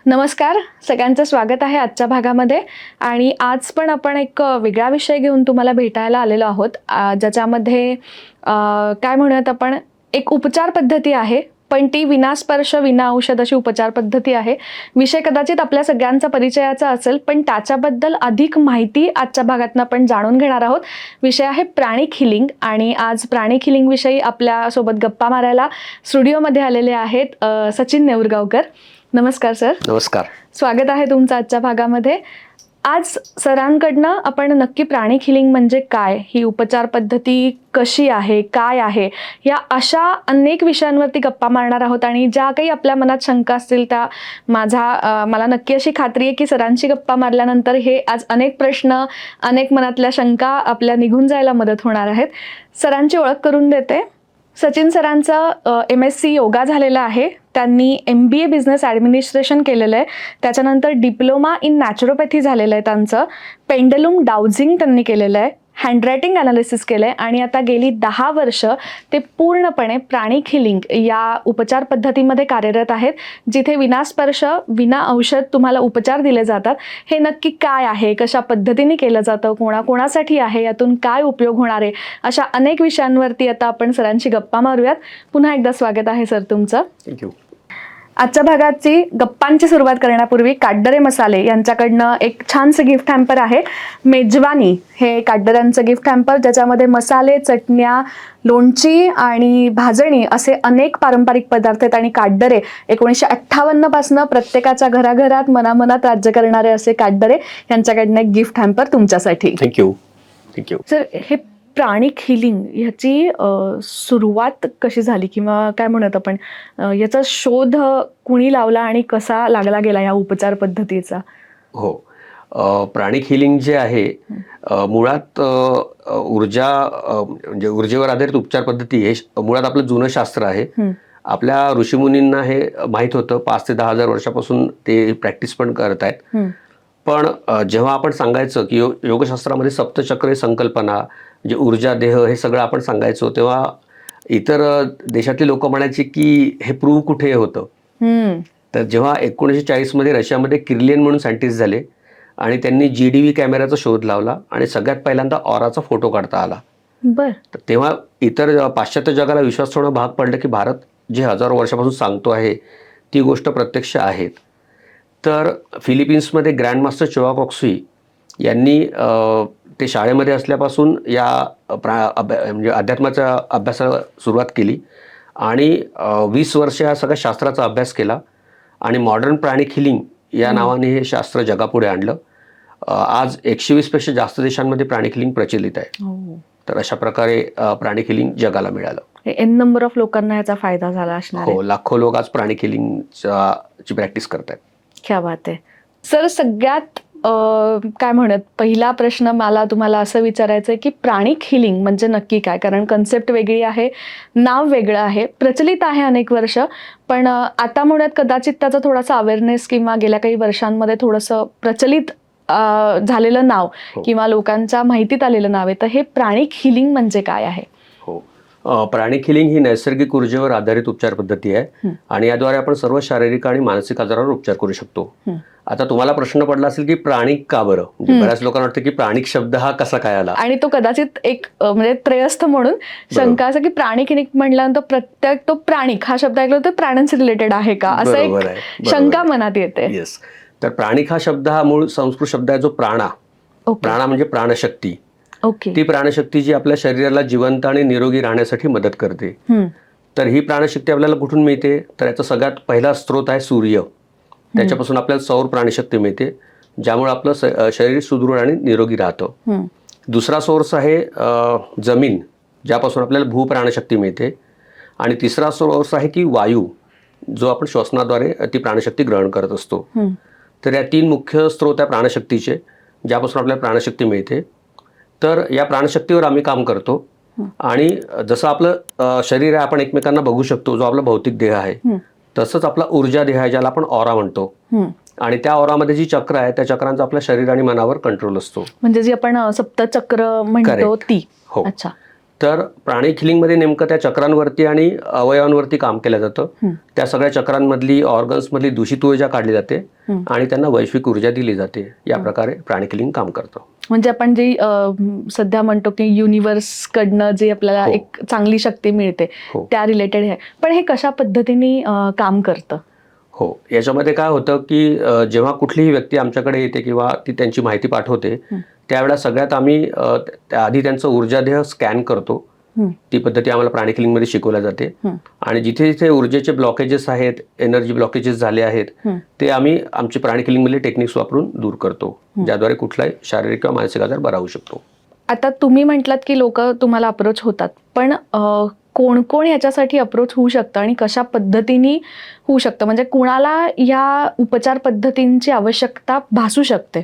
नमस्कार, सगळ्यांचं स्वागत आहे आजच्या भागामध्ये. आणि आज पण आपण एक वेगळा विषय घेऊन तुम्हाला भेटायला आलेलो आहोत, ज्याच्यामध्ये काय म्हणूयात आपण, एक उपचार पद्धती आहे, पण ती विनास्पर्श विना औषध अशी उपचार पद्धती आहे. विषय कदाचित आपल्या सगळ्यांचा परिचयाचा असेल, पण त्याच्याबद्दल अधिक माहिती आजच्या भागातून आपण जाणून घेणार आहोत. विषय आहे प्राणिक हिलिंग. आणि आज प्राणिक हिलिंग विषयी आपल्यासोबत गप्पा मारायला स्टुडिओमध्ये आलेले आहेत सचिन नेऊरगावकर. नमस्कार सर. नमस्कार. स्वागत आहे तुमचं आजच्या भागामध्ये. आज सरांकडनं आपण नक्की प्राणिक हिलिंग म्हणजे काय, ही उपचार पद्धती कशी आहे, काय आहे, या अशा अनेक विषयांवरती गप्पा मारणार आहोत. आणि ज्या काही आपल्या मनात शंका असतील त्या मला नक्की अशी खात्री आहे की सरांशी गप्पा मारल्यानंतर हे आज अनेक प्रश्न, अनेक मनातल्या शंका आपल्या निघून जायला मदत होणार आहेत. सरांची ओळख करून देते. सचिन सरांचं MSc योगा झालेलं आहे. त्यांनी MBA बिझनेस ॲडमिनिस्ट्रेशन केलेलं आहे. त्याच्यानंतर डिप्लोमा इन नॅचरोपॅथी झालेलं आहे त्यांचं. पेंडलूम डाउजिंग त्यांनी केलेलं आहे. हँडरायटिंग ॲनालिसिस केलं आहे. आणि आता गेली 10 वर्ष ते पूर्णपणे प्राणिक हिलिंग या उपचार पद्धतीमध्ये कार्यरत आहेत, जिथे विनास्पर्श विना औषध तुम्हाला उपचार दिले जातात. हे नक्की काय आहे, कशा पद्धतीने केलं जातं, कोणाकोणासाठी आहे, यातून काय उपयोग होणार आहे, अशा अनेक विषयांवरती आता आपण सरांशी गप्पा मारूयात. पुन्हा एकदा स्वागत आहे सर तुमचं. थँक्यू. आजच्या भागाची गप्पांची सुरुवात करण्यापूर्वी काटदरे मसाले यांच्याकडनं एक छानसं गिफ्ट हॅम्पर आहे. मेजवानी हे काटदऱ्यांचं गिफ्ट हॅम्पर, ज्याच्यामध्ये मसाले, चटण्या, लोणची आणि भाजणी असे अनेक पारंपरिक पदार्थ आहेत. आणि काटदरे 1958 पासून प्रत्येकाच्या घराघरात मनामनात राज्य करणारे असे काटदरे यांच्याकडनं एक गिफ्ट हॅम्पर तुमच्यासाठी. थँक्यू. थँक्यू. सर, हे प्राणिक हिलिंग ह्याची सुरुवात कशी झाली, किंवा काय म्हणत आपण, याचा शोध कुणी लावला आणि कसा लागला गेला या उपचार पद्धतीचा? हो, प्राणिक हिलिंग जे आहे मुळात ऊर्जा म्हणजे ऊर्जेवर आधारित उपचार पद्धती हे मुळात आपलं जुनं शास्त्र आहे. आपल्या ऋषीमुनींना हे माहीत होतं. 5 ते 10 हजार वर्षापासून ते प्रॅक्टिस पण करत आहेत. पण जेव्हा आपण सांगायचं की योगशास्त्रामध्ये सप्तचक्र संकल्पना, म्हणजे ऊर्जा, देह, हे सगळं आपण सांगायचो, तेव्हा इतर देशातली लोक म्हणायची की हे प्रूव्ह कुठे होतं. तर जेव्हा 1940 मध्ये रशियामध्ये किर्लियन म्हणून सायंटिस्ट झाले आणि त्यांनी GDV कॅमेराचा शोध लावला आणि सगळ्यात पहिल्यांदा ऑराचा फोटो काढता आला. तर तेव्हा इतर पाश्चात्य जगाला विश्वास ठेवणं भाग पडलं की भारत जे हजारो वर्षापासून सांगतो आहे ती गोष्ट प्रत्यक्ष आहेत. तर फिलिपिन्समध्ये ग्रँडमास्टर चिवाकॉक्स्की यांनी ते शाळेमध्ये असल्यापासून या म्हणजे अध्यात्माच्या अभ्यासाला सुरुवात केली आणि 20 वर्ष या सगळ्या शास्त्राचा अभ्यास केला आणि मॉडर्न प्राणिक हिलिंग या नावाने हे शास्त्र जगापुढे आणलं. आज 120 पेक्षा जास्त देशांमध्ये प्राणिक हिलिंग प्रचलित आहे. तर अशा प्रकारे प्राणिक हिलिंग जगाला मिळालं. एन नंबर ऑफ लोकांना याचा फायदा झाला असणार. हो, लाखो लोक आज प्राणिक हिलिंगची प्रॅक्टिस करतात. क्या बात आहे सर. सगळ्यात काय म्हणत, पहिला प्रश्न मला तुम्हाला असं विचारायचं आहे की प्राणिक हिलिंग म्हणजे नक्की काय? कारण कन्सेप्ट वेगळी आहे, नाव वेगळं आहे, प्रचलित आहे अनेक वर्ष, पण आता म्हणत कदाचित त्याचा थोडासा अवेअरनेस किंवा गेल्या काही वर्षांमध्ये थोडंसं प्रचलित झालेलं नाव किंवा लोकांच्या माहितीत आलेलं नाव आहे. तर हे प्राणिक हिलिंग म्हणजे काय आहे? हो, प्राणिक हिलिंग ही नैसर्गिक ऊर्जेवर आधारित उपचार पद्धती आहे आणि याद्वारे आपण सर्व शारीरिक आणि मानसिक आजारावर उपचार करू शकतो. आता तुम्हाला प्रश्न पडला असेल की प्राणिक का बरं? म्हणजे बऱ्याच लोकांना वाटतं की प्राणिक शब्द हा कसा काय आला, आणि तो कदाचित एक म्हणजे त्रयस्थ म्हणून शंका असं की प्राणिक हिलिंग म्हटल्यानंतर प्रत्येक तो प्राणिक हा शब्द ऐकला तर प्राण्यांशी रिलेटेड आहे का, असं एक शंका मनात येते. येस. तर प्राणिक हा शब्द हा मूळ संस्कृत शब्द आहे जो प्राणा. प्राणा म्हणजे प्राणशक्ती. ती प्राणशक्ती जी आपल्या शरीराला जिवंत आणि निरोगी राहण्यासाठी मदत करते. तर ही प्राणशक्ती आपल्याला कुठून मिळते? तर याचा सगळ्यात पहिला स्रोत आहे सूर्य. त्याच्यापासून आपल्याला सौर प्राणशक्ती मिळते, ज्यामुळे आपलं शरीर सुदृढ आणि निरोगी राहतं. दुसरा सोर्स आहे जमीन, ज्यापासून आपल्याला भूप्राणशक्ती मिळते. आणि तिसरा सोर्स आहे की वायू, जो आपण श्वसनाद्वारे ती प्राणशक्ती ग्रहण करत असतो. तर या 3 मुख्य स्रोत आहे प्राणशक्तीचे, ज्यापासून आपल्याला प्राणशक्ती मिळते. तर या प्राणशक्तीवर आम्ही काम करतो. आणि जसं आपलं शरीर आहे, आपण एकमेकांना बघू शकतो, जो आपला भौतिक देह आहे, तसंच आपला ऊर्जा देह आहे, ज्याला आपण ऑरा म्हणतो. आणि त्या ऑरामध्ये जी चक्र आहे, त्या चक्रांचा आपल्या शरीर आणि मनावर कंट्रोल असतो. म्हणजे जी आपण सप्तचक्र म्हणतो ती. हो. अच्छा. तर प्राणिक हिलिंगमध्ये नेमकं त्या चक्रांवरती आणि अवयवांवरती काम केलं जातं. त्या सगळ्या चक्रांमधली ऑर्गन्समधली दूषित ऊर्जा काढली जाते आणि त्यांना वैश्विक ऊर्जा दिली जाते. या प्रकारे प्राणिक हिलिंग काम करतं. म्हणजे आपण जे सध्या म्हणतो की युनिव्हर्स कडनं जे आपल्याला हो. एक चांगली शक्ती मिळते हो. त्या रिलेटेड आहे. पण हे कशा पद्धतीने काम करतं? हो, याच्यामध्ये काय होतं की जेव्हा कुठलीही व्यक्ती आमच्याकडे येते किंवा ती त्यांची माहिती पाठवते, त्यावेळेला सगळ्यात आम्ही आधी त्यांचं ऊर्जादेह स्कॅन करतो. ती पद्धती आम्हाला प्राणिक हिलिंगमध्ये शिकवल्या जाते. आणि जिथे जिथे ऊर्जेचे ब्लॉकेजेस आहेत, एनर्जी ब्लॉकेजेस झाले आहेत, ते आम्ही आमचे प्राणिक हिलिंगमधले टेक्निक्स वापरून दूर करतो, ज्याद्वारे कुठलाही शारीरिक किंवा मानसिक आजार बरा होऊ शकतो. आता तुम्ही म्हटलात की लोक तुम्हाला अप्रोच होतात, पण कोण कोण ह्याच्यासाठी अप्रोच होऊ शकतं आणि कशा पद्धतीने होऊ शकतं? म्हणजे कुणाला या उपचार पद्धतींची आवश्यकता भासू शकते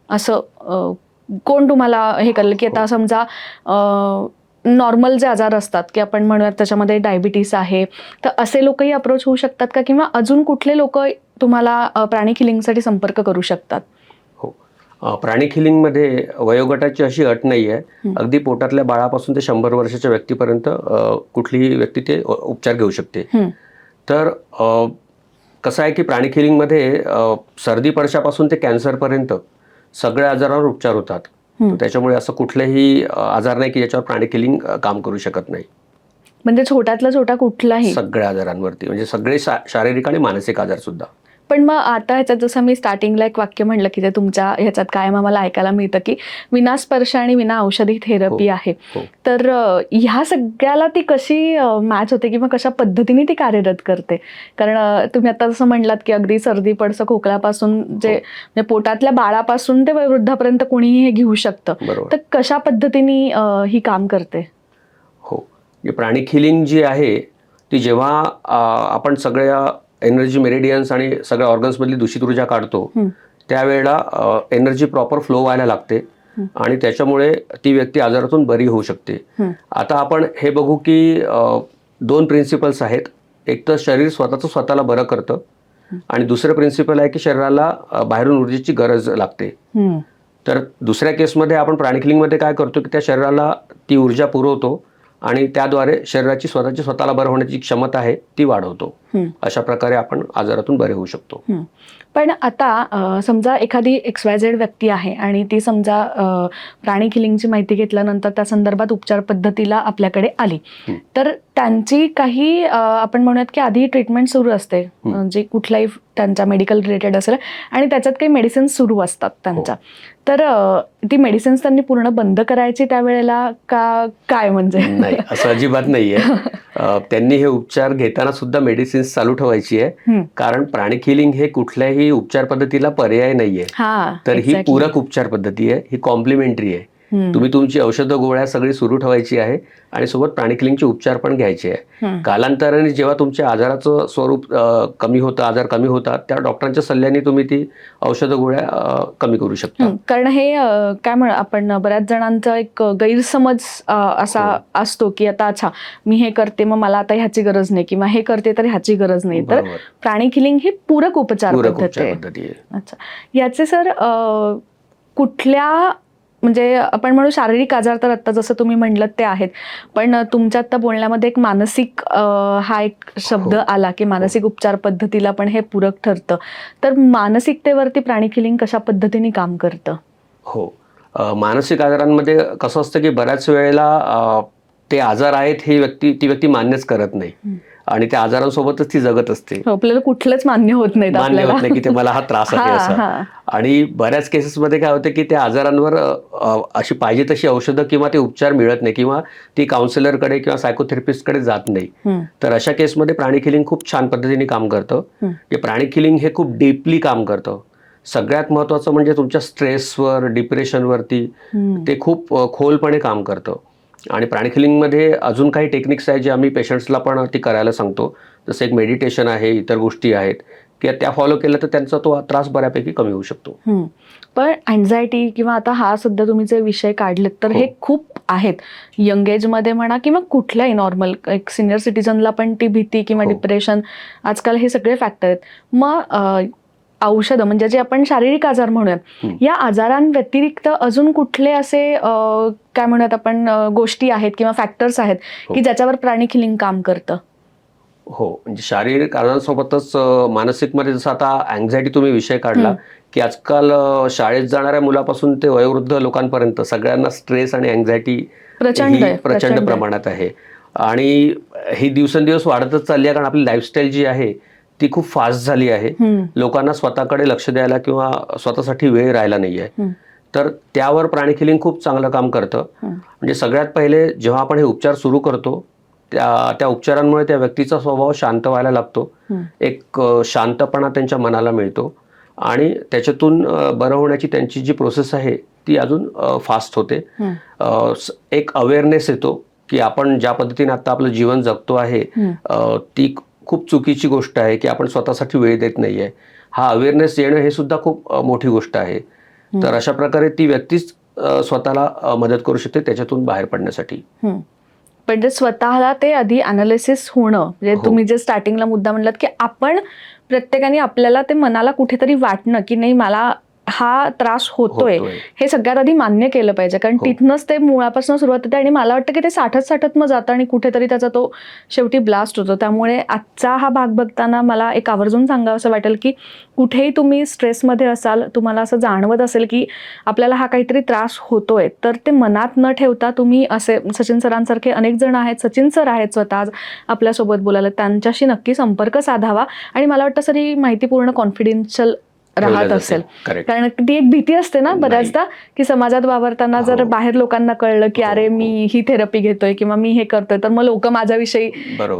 असं कोण तुम्हाला हे करेल? की आता समजा नॉर्मल जे आजार असतात की आपण म्हणूयात त्याच्यामध्ये डायबिटीस आहे, तर असे लोकही अप्रोच होऊ शकतात का? किंवा अजून कुठले लोक तुम्हाला प्राणिक हिलिंगसाठी संपर्क करू शकतात? हो, प्राणिक हिलिंगमध्ये वयोगटाची अशी अट नाही आहे. अगदी पोटातल्या बाळापासून ते 100 वर्षाच्या व्यक्तीपर्यंत कुठलीही व्यक्ती ते उपचार घेऊ शकते. तर कसं आहे की प्राणिक हिलिंगमध्ये सर्दी पडशापासून ते कॅन्सरपर्यंत सगळ्या आजारावर उपचार होतात. त्याच्यामुळे असं कुठलेही आजार नाही की ज्याच्यावर प्राणिक हिलिंग काम करू शकत नाही. म्हणजे छोट्यातला छोटा कुठलाही? सगळ्या आजारांवरती, म्हणजे सगळे शारीरिक आणि मानसिक आजार सुद्धा. पण मग आता ह्याच्यात जसं मी स्टार्टिंगला एक वाक्य म्हणलं की ते तुमच्या ह्याच्यात कायम आम्हाला ऐकायला मिळतं की विनास्पर्श आणि विना औषधी थेरपी आहे. तर ह्या सगळ्याला ती कशी मॅच होते किंवा कशा पद्धतीने ती कार्यरत करते? कारण तुम्ही आता जसं म्हणलात की अगदी सर्दी पडसं खोकल्यापासून जे म्हणजे पोटातल्या बाळापासून ते वृद्धापर्यंत कोणीही हे घेऊ शकतं. तर कशा पद्धतीने ही काम करते? हो, प्राणिक हिलिंग जी आहे ती जेव्हा आपण सगळ्या एनर्जी मेरिडियन्स आणि सगळ्या ऑर्गन्समधली दूषित ऊर्जा काढतो, त्यावेळेला एनर्जी प्रॉपर फ्लो व्हायला लागते आणि त्याच्यामुळे ती व्यक्ती आजारातून बरी होऊ शकते. आता आपण हे बघू की 2 प्रिन्सिपल्स आहेत. एक तर शरीर स्वतःला बरं करतं आणि दुसरं प्रिन्सिपल आहे की शरीराला बाहेरून ऊर्जेची गरज लागते. तर दुसऱ्या केसमध्ये आपण प्राणिक हिलिंगमध्ये काय करतो की त्या शरीराला ती ऊर्जा पुरवतो आणि त्याद्वारे शरीराची स्वतःला बरं होण्याची क्षमता आहे ती वाढवतो. अशा प्रकारे आपण आजारातून बरे होऊ शकतो. पण आता समजा एखादी XYZ व्यक्ती आहे आणि ती समजा प्राणिक हिलिंगची माहिती घेतल्यानंतर त्या संदर्भात उपचार पद्धतीला आपल्याकडे आली, तर त्यांची काही आपण म्हणूयात की आधी ट्रीटमेंट सुरू असते, जे कुठलाही त्यांच्या मेडिकल रिलेटेड असेल आणि त्याच्यात काही मेडिसिन्स सुरू असतात त्यांच्या. तर ती मेडिसिन्स त्यांनी पूर्ण बंद करायची त्यावेळेला का काय? म्हणजे नाही, असं अजिबात नाहीये. त्यांनी हे उपचार घेताना सुद्धा मेडिसिन्स चालू ठेवायची आहे, कारण प्राणिक हिलिंग हे कुठल्याही उपचार पद्धतीला पर्याय नाहीये. तर ही पूरक उपचार पद्धती आहे, ही कॉम्प्लिमेंटरी आहे. तुम्ही तुमची औषधं गोळ्या सगळी सुरू ठेवायची आहे आणि सोबत प्राणिक हिलिंगचे उपचार पण घ्यायचे आहे. कालांतराने जेव्हा तुमच्या आजाराचं स्वरूप कमी होतं, आजार कमी होतात, त्या डॉक्टरांच्या सल्ल्याने तुम्ही ती औषधं गोळ्या कमी करू शकता. कारण हे काय आपण बऱ्याच जणांचा एक गैरसमज असा असतो की आता अच्छा मी हे करते मग मला आता ह्याची गरज नाही किंवा हे करते तर ह्याची गरज नाही. तर प्राणिक हिलिंग ही पूरक उपचार पद्धती आहे. अच्छा, याचे सर कुठल्या म्हणजे आपण म्हणू शारीरिक आजार तर आता जसं तुम्ही म्हणलं ते आहेत, पण तुमच्या आता बोलण्यामध्ये एक मानसिक हा एक शब्द आला की मानसिक उपचार पद्धतीला पण हे पूरक ठरतं. तर मानसिकतेवरती प्राणिक हिलिंग कशा पद्धतीने काम करतं? हो, मानसिक आजारांमध्ये कसं असतं की बऱ्याच वेळेला ते आजार आहेत हे ती व्यक्ती मान्यच करत नाही आणि त्या आजारांसोबतच ती जगत असते. आपल्याला कुठलंच मान्य होत नाही की ते मला हा त्रास आहे असा. आणि बऱ्याच केसेसमध्ये काय होतं की त्या आजारांवर अशी पाहिजे तशी औषधं किंवा ते उपचार मिळत नाही किंवा ती काउन्सिलरकडे किंवा सायकोथेरपिस्टकडे जात नाही. तर अशा केसमध्ये प्राणिक हिलिंग खूप छान पद्धतीने काम करतं. प्राणिक हिलिंग हे खूप डीपली काम करतं. सगळ्यात महत्त्वाचं म्हणजे तुमच्या स्ट्रेसवर, डिप्रेशनवरती ते खूप खोलपणे काम करतं. आणि प्राणिक हिलिंगमध्ये अजून काही टेक्निक्स आहेत जे आम्ही पेशंट्सला पण ती करायला सांगतो. जसं एक मेडिटेशन आहे, इतर गोष्टी आहेत की त्या फॉलो केल्या तर त्यांचा तो त्रास बऱ्यापैकी कमी होऊ शकतो. पण अँझायटी किंवा आता हा सध्या तुम्ही जे विषय काढलेत तर हे खूप आहेत यंग एजमध्ये म्हणा किंवा कुठल्याही नॉर्मल एक सिनियर सिटीजनला पण ती भीती किंवा डिप्रेशन आजकाल हे सगळे फॅक्टर आहेत. मग औषधं म्हणजे जे आपण शारीरिक आजार म्हणूयात, या आजारांव्यतिरिक्त अजून कुठले असे काय म्हणूयात आपण गोष्टी आहेत किंवा फॅक्टर्स आहेत की ज्याच्यावर प्राणिक हिलिंग काम करतं? हो, म्हणजे शारीरिक कारणांसोबतच मानसिकमध्ये जसं आता अँझायटी तुम्ही विषय काढला, की आजकाल शाळेत जाणाऱ्या मुलापासून ते वयोवृद्ध लोकांपर्यंत सगळ्यांना स्ट्रेस आणि अँझायटी प्रचंड आहे, ही प्रचंड आहे. प्रमाणात आहे. आणि ही दिवसेंदिवस वाढतच चालली आहे, कारण आपली लाईफस्टाईल जी आहे ती खूप फास्ट झाली आहे. लोकांना स्वतःकडे लक्ष द्यायला किंवा स्वतःसाठी वेळ राहिला नाही आहे. तर त्यावर प्राणिक हिलिंग खूप चांगलं काम करतं. म्हणजे सगळ्यात पहिले जेव्हा आपण हे उपचार सुरू करतो, त्या उपचारांमुळे त्या व्यक्तीचा स्वभाव शांत व्हायला लागतो. एक शांतपणा त्यांच्या मनाला मिळतो आणि त्याच्यातून बरं होण्याची त्यांची जी प्रोसेस आहे ती अजून फास्ट होते. एक अवेअरनेस येतो की आपण ज्या पद्धतीने आता आपलं जीवन जगतो आहे ती खूप चुकीची गोष्ट आहे की आपण स्वतःसाठी वेळ देत नाहीये. हा अवेअरनेस येणं हे सुद्धा खूप मोठी गोष्ट आहे. तर अशा प्रकारे ती व्यक्तीच स्वतःला मदत करू शकते त्याच्यातून बाहेर पडण्यासाठी. म्हणजे स्वतःला ते आधी अनालिसिस होणं, म्हणजे तुम्ही जे स्टार्टिंगला मुद्दा म्हणलात की आपण प्रत्येकाने आपल्याला ते मनाला कुठेतरी वाटणं की नाही मला हा त्रास होतोय, हे सगळ्यात आधी मान्य केलं पाहिजे. कारण तिथनंच ते मुळापासून सुरुवात होते आणि मला वाटतं की ते साठत मग जातं आणि कुठेतरी त्याचा तो शेवटी ब्लास्ट होतो. त्यामुळे आजचा हा भाग बघताना मला एक आवर्जून सांगावं असं वाटेल की कुठेही तुम्ही स्ट्रेसमध्ये असाल, तुम्हाला असं जाणवत असेल की आपल्याला हा काहीतरी त्रास होतोय, तर ते मनात न ठेवता तुम्ही असे सचिन सरांसारखे अनेक जण आहेत, सचिन सर आहेत स्वतः आज आपल्यासोबत बोलायला, त्यांच्याशी नक्की संपर्क साधावा. आणि मला वाटतं सर ही माहिती पूर्ण कॉन्फिडेन्शियल राहत असेल, कारण ती एक भीती असते ना बऱ्याचदा की समाजात वावरताना जर बाहेर लोकांना कळलं की अरे मी ही थेरपी घेतोय किंवा मी हे करतोय, तर मग लोक माझ्याविषयी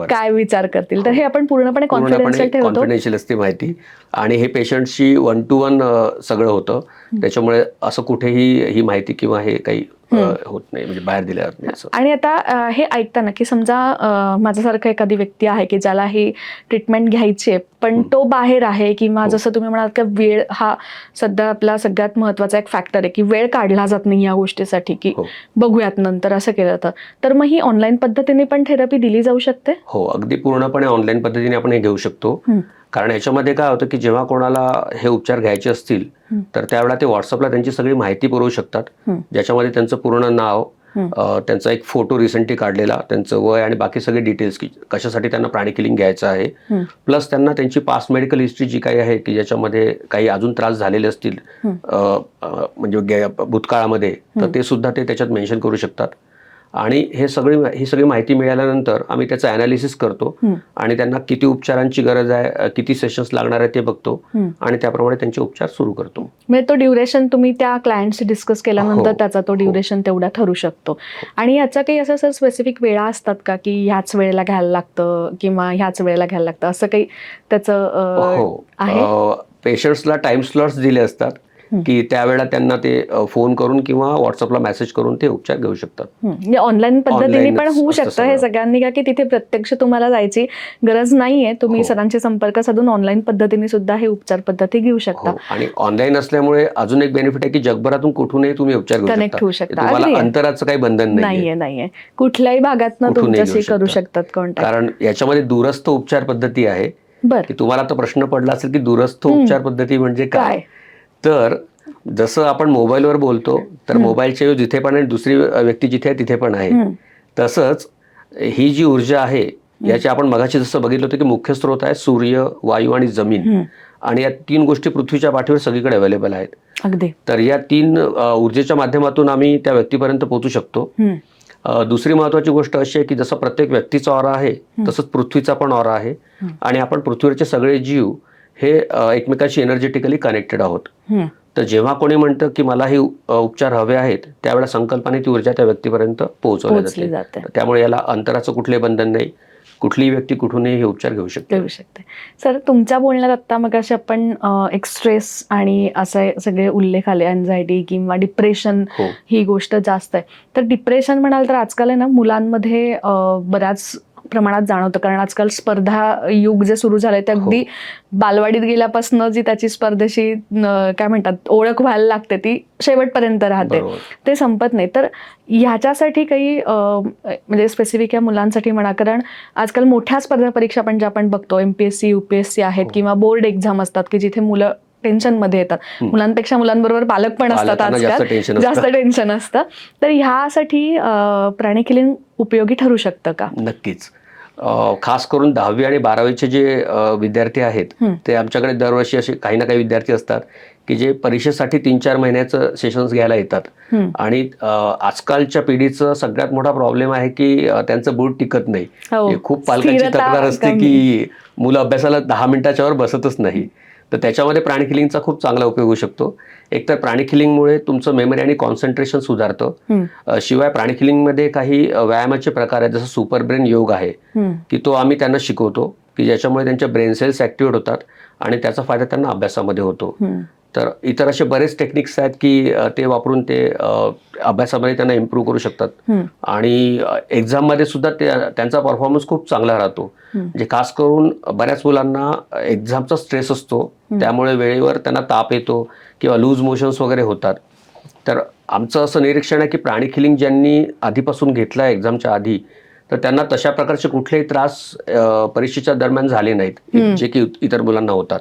काय विचार करतील. तर हे आपण पूर्णपणे कॉन्फिडेन्शियल असते माहिती. आणि हे पेशंटशी 1 to 1 सगळं होतं, त्याच्यामुळे असं कुठेही ही माहिती किंवा हे काही होत नाही, म्हणजे बाहेर दिल्या जात नाही. आणि आता हे ऐकताना की समजा माझ्यासारखं एखादी व्यक्ती आहे की ज्याला ही ट्रीटमेंट घ्यायची आहे, पण तो बाहेर आहे किंवा जसं तुम्ही म्हणालात की वेळ हा सध्या आपला सगळ्यात महत्वाचा एक फॅक्टर आहे की वेळ काढला जात नाही या गोष्टीसाठी की बघूयात नंतर असं केलं तर मग ही ऑनलाईन पद्धतीने पण थेरपी दिली जाऊ शकते? हो, अगदी पूर्णपणे ऑनलाईन पद्धतीने आपण हे घेऊ शकतो. कारण याच्यामध्ये काय होतं की जेव्हा कोणाला हे उपचार घ्यायचे असतील तर त्यावेळेला ते व्हॉट्सअपला त्यांची सगळी माहिती पुरवू शकतात, ज्याच्यामध्ये त्यांचं पूर्ण नाव, त्यांचा एक फोटो रिसेंटली काढलेला, त्यांचं वय आणि बाकी सगळे डिटेल्स की कशासाठी त्यांना प्राणिक हिलिंग घ्यायचं आहे, प्लस त्यांना त्यांची पास्ट मेडिकल हिस्ट्री जी काही आहे की ज्याच्यामध्ये काही अजून त्रास झालेले असतील म्हणजे भूतकाळामध्ये, तर ते सुद्धा ते त्याच्यात मेन्शन करू शकतात. आणि ही सगळी माहिती मिळाल्यानंतर आम्ही त्याचं अनालिसिस करतो आणि त्यांना किती उपचारांची गरज आहे, किती सेशन्स लागणार आहे ते बघतो आणि त्याप्रमाणे त्यांचे उपचार सुरू करतो. म्हणजे तो ड्युरेशन तुम्ही त्या क्लायंटशी डिस्कस केल्यानंतर त्याचा तो ड्युरेशन तेवढा ठरू शकतो. आणि याचा काही असं सर स्पेसिफिक वेळा असतात का की ह्याच वेळेला घ्यायला लागतं किंवा ह्याच वेळेला घ्यायला लागतं, असं काही त्याचं आहे? पेशंट्सला टाइम स्लॉट्स दिले असतात की त्यावेळेला त्यांना ते फोन करून किंवा व्हॉट्सअपला मेसेज करून ते उपचार घेऊ शकतात. म्हणजे ऑनलाईन पद्धतीने पण होऊ शकतं हे सगळ्यांनी, का की तिथे प्रत्यक्ष तुम्हाला जायची गरज नाहीये, तुम्ही सरांचे संपर्क साधून ऑनलाईन पद्धतीने सुद्धा हे उपचार पद्धती घेऊ शकता. आणि ऑनलाईन असल्यामुळे अजून एक बेनिफिट आहे की जगभरातून कुठूनही तुम्ही उपचार घेऊ शकता. तुम्हाला अंतराचं काही बंधन नाहीये, कुठल्याही भागातनं तुमच्याशी करू शकतात कॉन्टॅक्ट. कारण याच्यामध्ये दूरस्थ उपचार पद्धती आहे. की तुम्हाला आता प्रश्न पडला असेल की दूरस्थ उपचार पद्धती म्हणजे काय. तर जसं आपण मोबाईलवर बोलतो तर मोबाईलच्या जिथे पण आहे, दुसरी व्यक्ती जिथे आहे तिथे पण आहे, तसंच ही जी ऊर्जा आहे याची आपण मगाशी जसं बघितलं होतं की मुख्य स्रोत आहे सूर्य, वायू आणि जमीन, आणि या 3 गोष्टी पृथ्वीच्या पाठीवर सगळीकडे अवेलेबल आहेत. अगदी. तर या 3 ऊर्जेच्या माध्यमातून आम्ही त्या व्यक्तीपर्यंत पोहोचू शकतो. दुसरी महत्वाची गोष्ट अशी आहे की जसं प्रत्येक व्यक्तीचा ऑरा आहे तसंच पृथ्वीचा पण ऑरा आहे आणि आपण पृथ्वीवरचे सगळे जीव हे एकमेकांशी एनर्जेटिकली कनेक्टेड आहोत. तर जेव्हा कोणी म्हणतं की मला हे उपचार हवे आहेत, त्यावेळेला संकल्पाने ती ऊर्जा त्या व्यक्तीपर्यंत पोहोचवली जाते. त्यामुळे याला अंतराचं कुठलंही बंधन नाही, कुठलीही व्यक्ती कुठूनही हे उपचार घेऊ शकते. सर तुमच्या बोलण्यात आता मग असे आपण एक स्ट्रेस आणि असे सगळे उल्लेख आले, अँझायटी किंवा डिप्रेशन ही गोष्ट जास्त आहे. तर डिप्रेशन म्हणाल तर आजकाल आहे ना मुलांमध्ये बऱ्याच प्रमाणात जाणवतं, कारण आजकाल स्पर्धा युग जे सुरू झालंय ते अगदी बालवाडीत गेल्यापासून जी त्याची स्पर्धेशी काय म्हणतात ओळख व्हायला लागते ती शेवटपर्यंत राहते, ते संपत नाही. तर ह्याच्यासाठी काही म्हणजे स्पेसिफिक या मुलांसाठी म्हणा, कारण आजकाल मोठ्या स्पर्धा परीक्षा पण ज्या आपण बघतो MPSC UPSC आहेत किंवा बोर्ड एक्झाम असतात की जिथे मुलं टेन्शनमध्ये येतात. मुलांपेक्षा मुलांबरोबर पालक पण असतात पालकांना जास्त आजकाल, टेन्शन जास्त टेन्शन असतं. तर ह्यासाठी प्राणिक हिलिंग उपयोगी ठरू शकतं का? नक्कीच. खास करून 10वी आणि 12वीचे जे विद्यार्थी आहेत ते आमच्याकडे दरवर्षी असे काही ना काही विद्यार्थी असतात की जे परीक्षेसाठी 3-4 महिन्याचं सेशन्स घ्यायला येतात. आणि आजकालच्या पिढीचं सगळ्यात मोठा प्रॉब्लेम आहे की त्यांचं बूट टिकत नाही. हो. खूप पालकांची स्थिरता तक्रार असते कमी. की मुलं अभ्यासाला 10 मिनिटाच्या वर बसतच नाही. तर त्याच्यामध्ये प्राणिक हिलिंगचा खूप चांगला उपयोग होऊ शकतो. एकतर प्राणिक हिलिंगमुळे तुमचं मेमरी आणि कॉन्सन्ट्रेशन सुधारतं. शिवाय प्राणिक हिलिंगमध्ये काही व्यायामाचे प्रकार आहेत, जसं सुपर ब्रेन योग आहे की तो आम्ही त्यांना शिकवतो की ज्याच्यामुळे त्यांच्या ब्रेन सेल्स ऍक्टिव्हेट होतात आणि त्याचा फायदा त्यांना अभ्यासामध्ये होतो. तर इतर असे बरेच टेक्निक्स आहेत की ते वापरून ते अभ्यासामध्ये त्यांना इम्प्रूव्ह करू शकतात. आणि एक्झाममध्ये सुद्धा त्यांचा परफॉर्मन्स खूप चांगला राहतो. म्हणजे खास करून बऱ्याच मुलांना एक्झामचा स्ट्रेस असतो, त्यामुळे वेळेवर त्यांना ताप येतो किंवा लूज मोशन्स वगैरे होतात. तर आमचं असं निरीक्षण आहे की प्राणिक हिलिंग ज्यांनी आधीपासून घेतलं आहे एक्झामच्या आधी, तर त्यांना तशा प्रकारचे कुठलेही त्रास परीक्षेच्या दरम्यान झाले नाहीत, जे की इतर मुलांना होतात.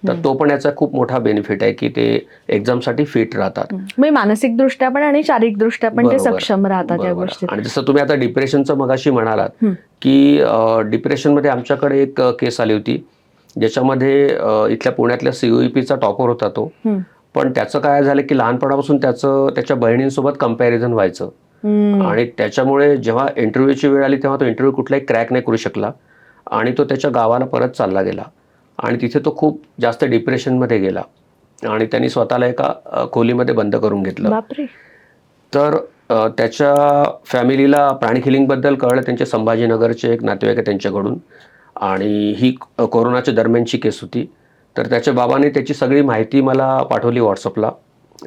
तर तो पण याचा खूप मोठा बेनिफिट आहे की ते एक्झामसाठी फिट राहतात. म्हणजे मानसिक दृष्ट्या पण आणि शारीरिक दृष्ट्या पण ते सक्षम राहतात या गोष्टी. आणि जसं तुम्ही आता डिप्रेशनचं मगाशी म्हणालात की डिप्रेशनमध्ये आमच्याकडे एक केस आली होती ज्याच्यामध्ये इथल्या पुण्यातल्या COEPचा टॉपर होता तो. पण त्याचं काय झालं की लहानपणापासून त्याच्या बहिणींसोबत कंपॅरिझन व्हायचं आणि त्याच्यामुळे जेव्हा इंटरव्ह्यूची वेळ आली तेव्हा तो इंटरव्ह्यू कुठलाही क्रॅक नाही करू शकला आणि तो त्याच्या गावाला परत चालला गेला आणि तिथे तो खूप जास्त डिप्रेशनमध्ये गेला आणि त्यांनी स्वतःला एका खोलीमध्ये बंद करून घेतलं. तर त्याच्या फॅमिलीला प्राणिक हिलिंगबद्दल कळलं, त्यांचे संभाजीनगरचे एक नातेवाईक आहे त्यांच्याकडून, आणि ही कोरोनाच्या दरम्यानची केस होती. तर त्याच्या बाबाने त्याची सगळी माहिती मला पाठवली व्हॉट्सअपला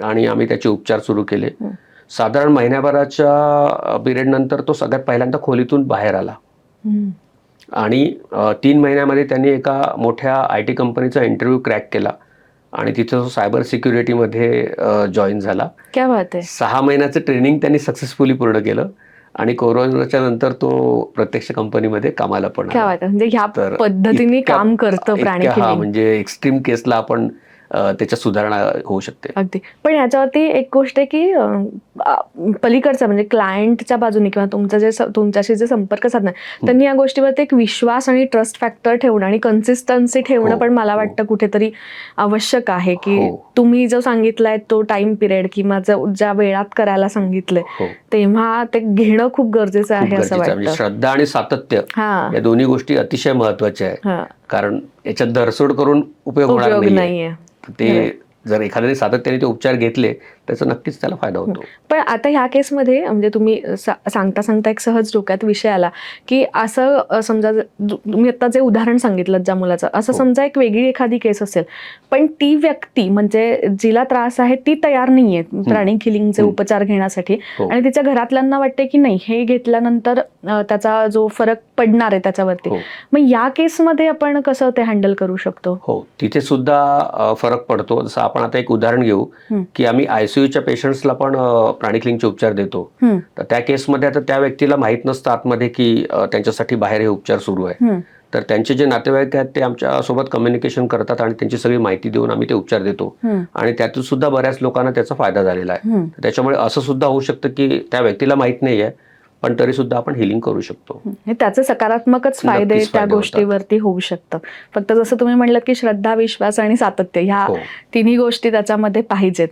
आणि आम्ही त्याचे उपचार सुरू केले. साधारण महिन्याभराच्या पिरियड नंतर तो सगळ्यात पहिल्यांदा खोलीतून बाहेर आला आणि 3 महिन्यामध्ये त्यांनी एका मोठ्या IT कंपनीचा इंटरव्ह्यू क्रॅक केला आणि तिथे तो सायबर सिक्युरिटीमध्ये जॉईन झाला. क्या बात आहे. 6 महिन्याचं ट्रेनिंग त्यांनी सक्सेसफुली पूर्ण केलं आणि कोरोनाच्या नंतर तो प्रत्यक्ष कंपनीमध्ये कामाला पण क्या बात आहे. म्हणजे ह्या पद्धतीने काम करतं प्राणिक हिलिंग. म्हणजे एक्स्ट्रीम केसला आपण त्याच्यात सुधारणा होऊ शकते. अगदी. पण याच्यावरती एक गोष्ट आहे की पलीकडचा म्हणजे क्लायंटच्या बाजूने किंवा तुमच्याशी जे संपर्क साधणार त्यांनी या गोष्टीवरती एक विश्वास आणि ट्रस्ट फॅक्टर ठेवणं आणि कन्सिस्टन्सी ठेवणं पण मला वाटतं कुठेतरी आवश्यक आहे की तुम्ही जो सांगितलाय तो टाइम पिरियड किंवा ज्या वेळात करायला सांगितलंय तेव्हा ते घेणं खूप गरजेचं आहे असं वाटतं. श्रद्धा आणि सातत्य या दोन्ही गोष्टी अतिशय महत्वाच्या आहे, कारण याच्यात धरसोड करून उपयोग होणार नाहीये. ते जर एखाद्याने सातत्याने ते उपचार घेतले त्याचा नक्कीच त्याला फायदा होतो. पण आता ह्या केसमध्ये म्हणजे तुम्ही सांगता एक सहज डोक्यात विषय आला की असं समजा तुम्ही आता जे उदाहरण सांगितलं ज्या मुलाचं, असं समजा एक वेगळी एखादी केस असेल पण ती व्यक्ती म्हणजे जिला त्रास आहे ती तयार नाहीये प्राणिक हिलिंगचे उपचार घेण्यासाठी आणि तिच्या घरातल्यांना वाटते की नाही हे घेतल्यानंतर त्याचा जो फरक पडणार आहे त्याच्यावरती, मग या केसमध्ये आपण कसं ते हँडल करू शकतो? हो, तिथे सुद्धा फरक पडतो. जसं आपण आता एक उदाहरण घेऊ की आम्ही ICUच्या पेशंट्सला पण प्राणिक हिलिंगचे उपचार देतो. तर त्या केसमध्ये आता त्या व्यक्तीला माहित नसतं आतमध्ये की त्यांच्यासाठी बाहेर हे उपचार सुरू आहे. तर त्यांचे जे नातेवाईक आहेत ते आमच्या सोबत कम्युनिकेशन करतात आणि त्यांची सगळी माहिती देऊन आम्ही ते उपचार देतो आणि त्यातून सुद्धा बऱ्याच लोकांना त्याचा फायदा झालेला आहे. त्याच्यामुळे असं सुद्धा होऊ शकतं की त्या व्यक्तीला माहित नाहीये पण तरी सुद्धा आपण हिलिंग करू शकतो. त्याचे सकारात्मकच फायदे त्या गोष्टीवरती होऊ शकतं. फक्त जसं तुम्ही म्हणलं की श्रद्धा, विश्वास आणि सातत्य ह्या तिन्ही गोष्टी त्याच्यामध्ये पाहिजेत.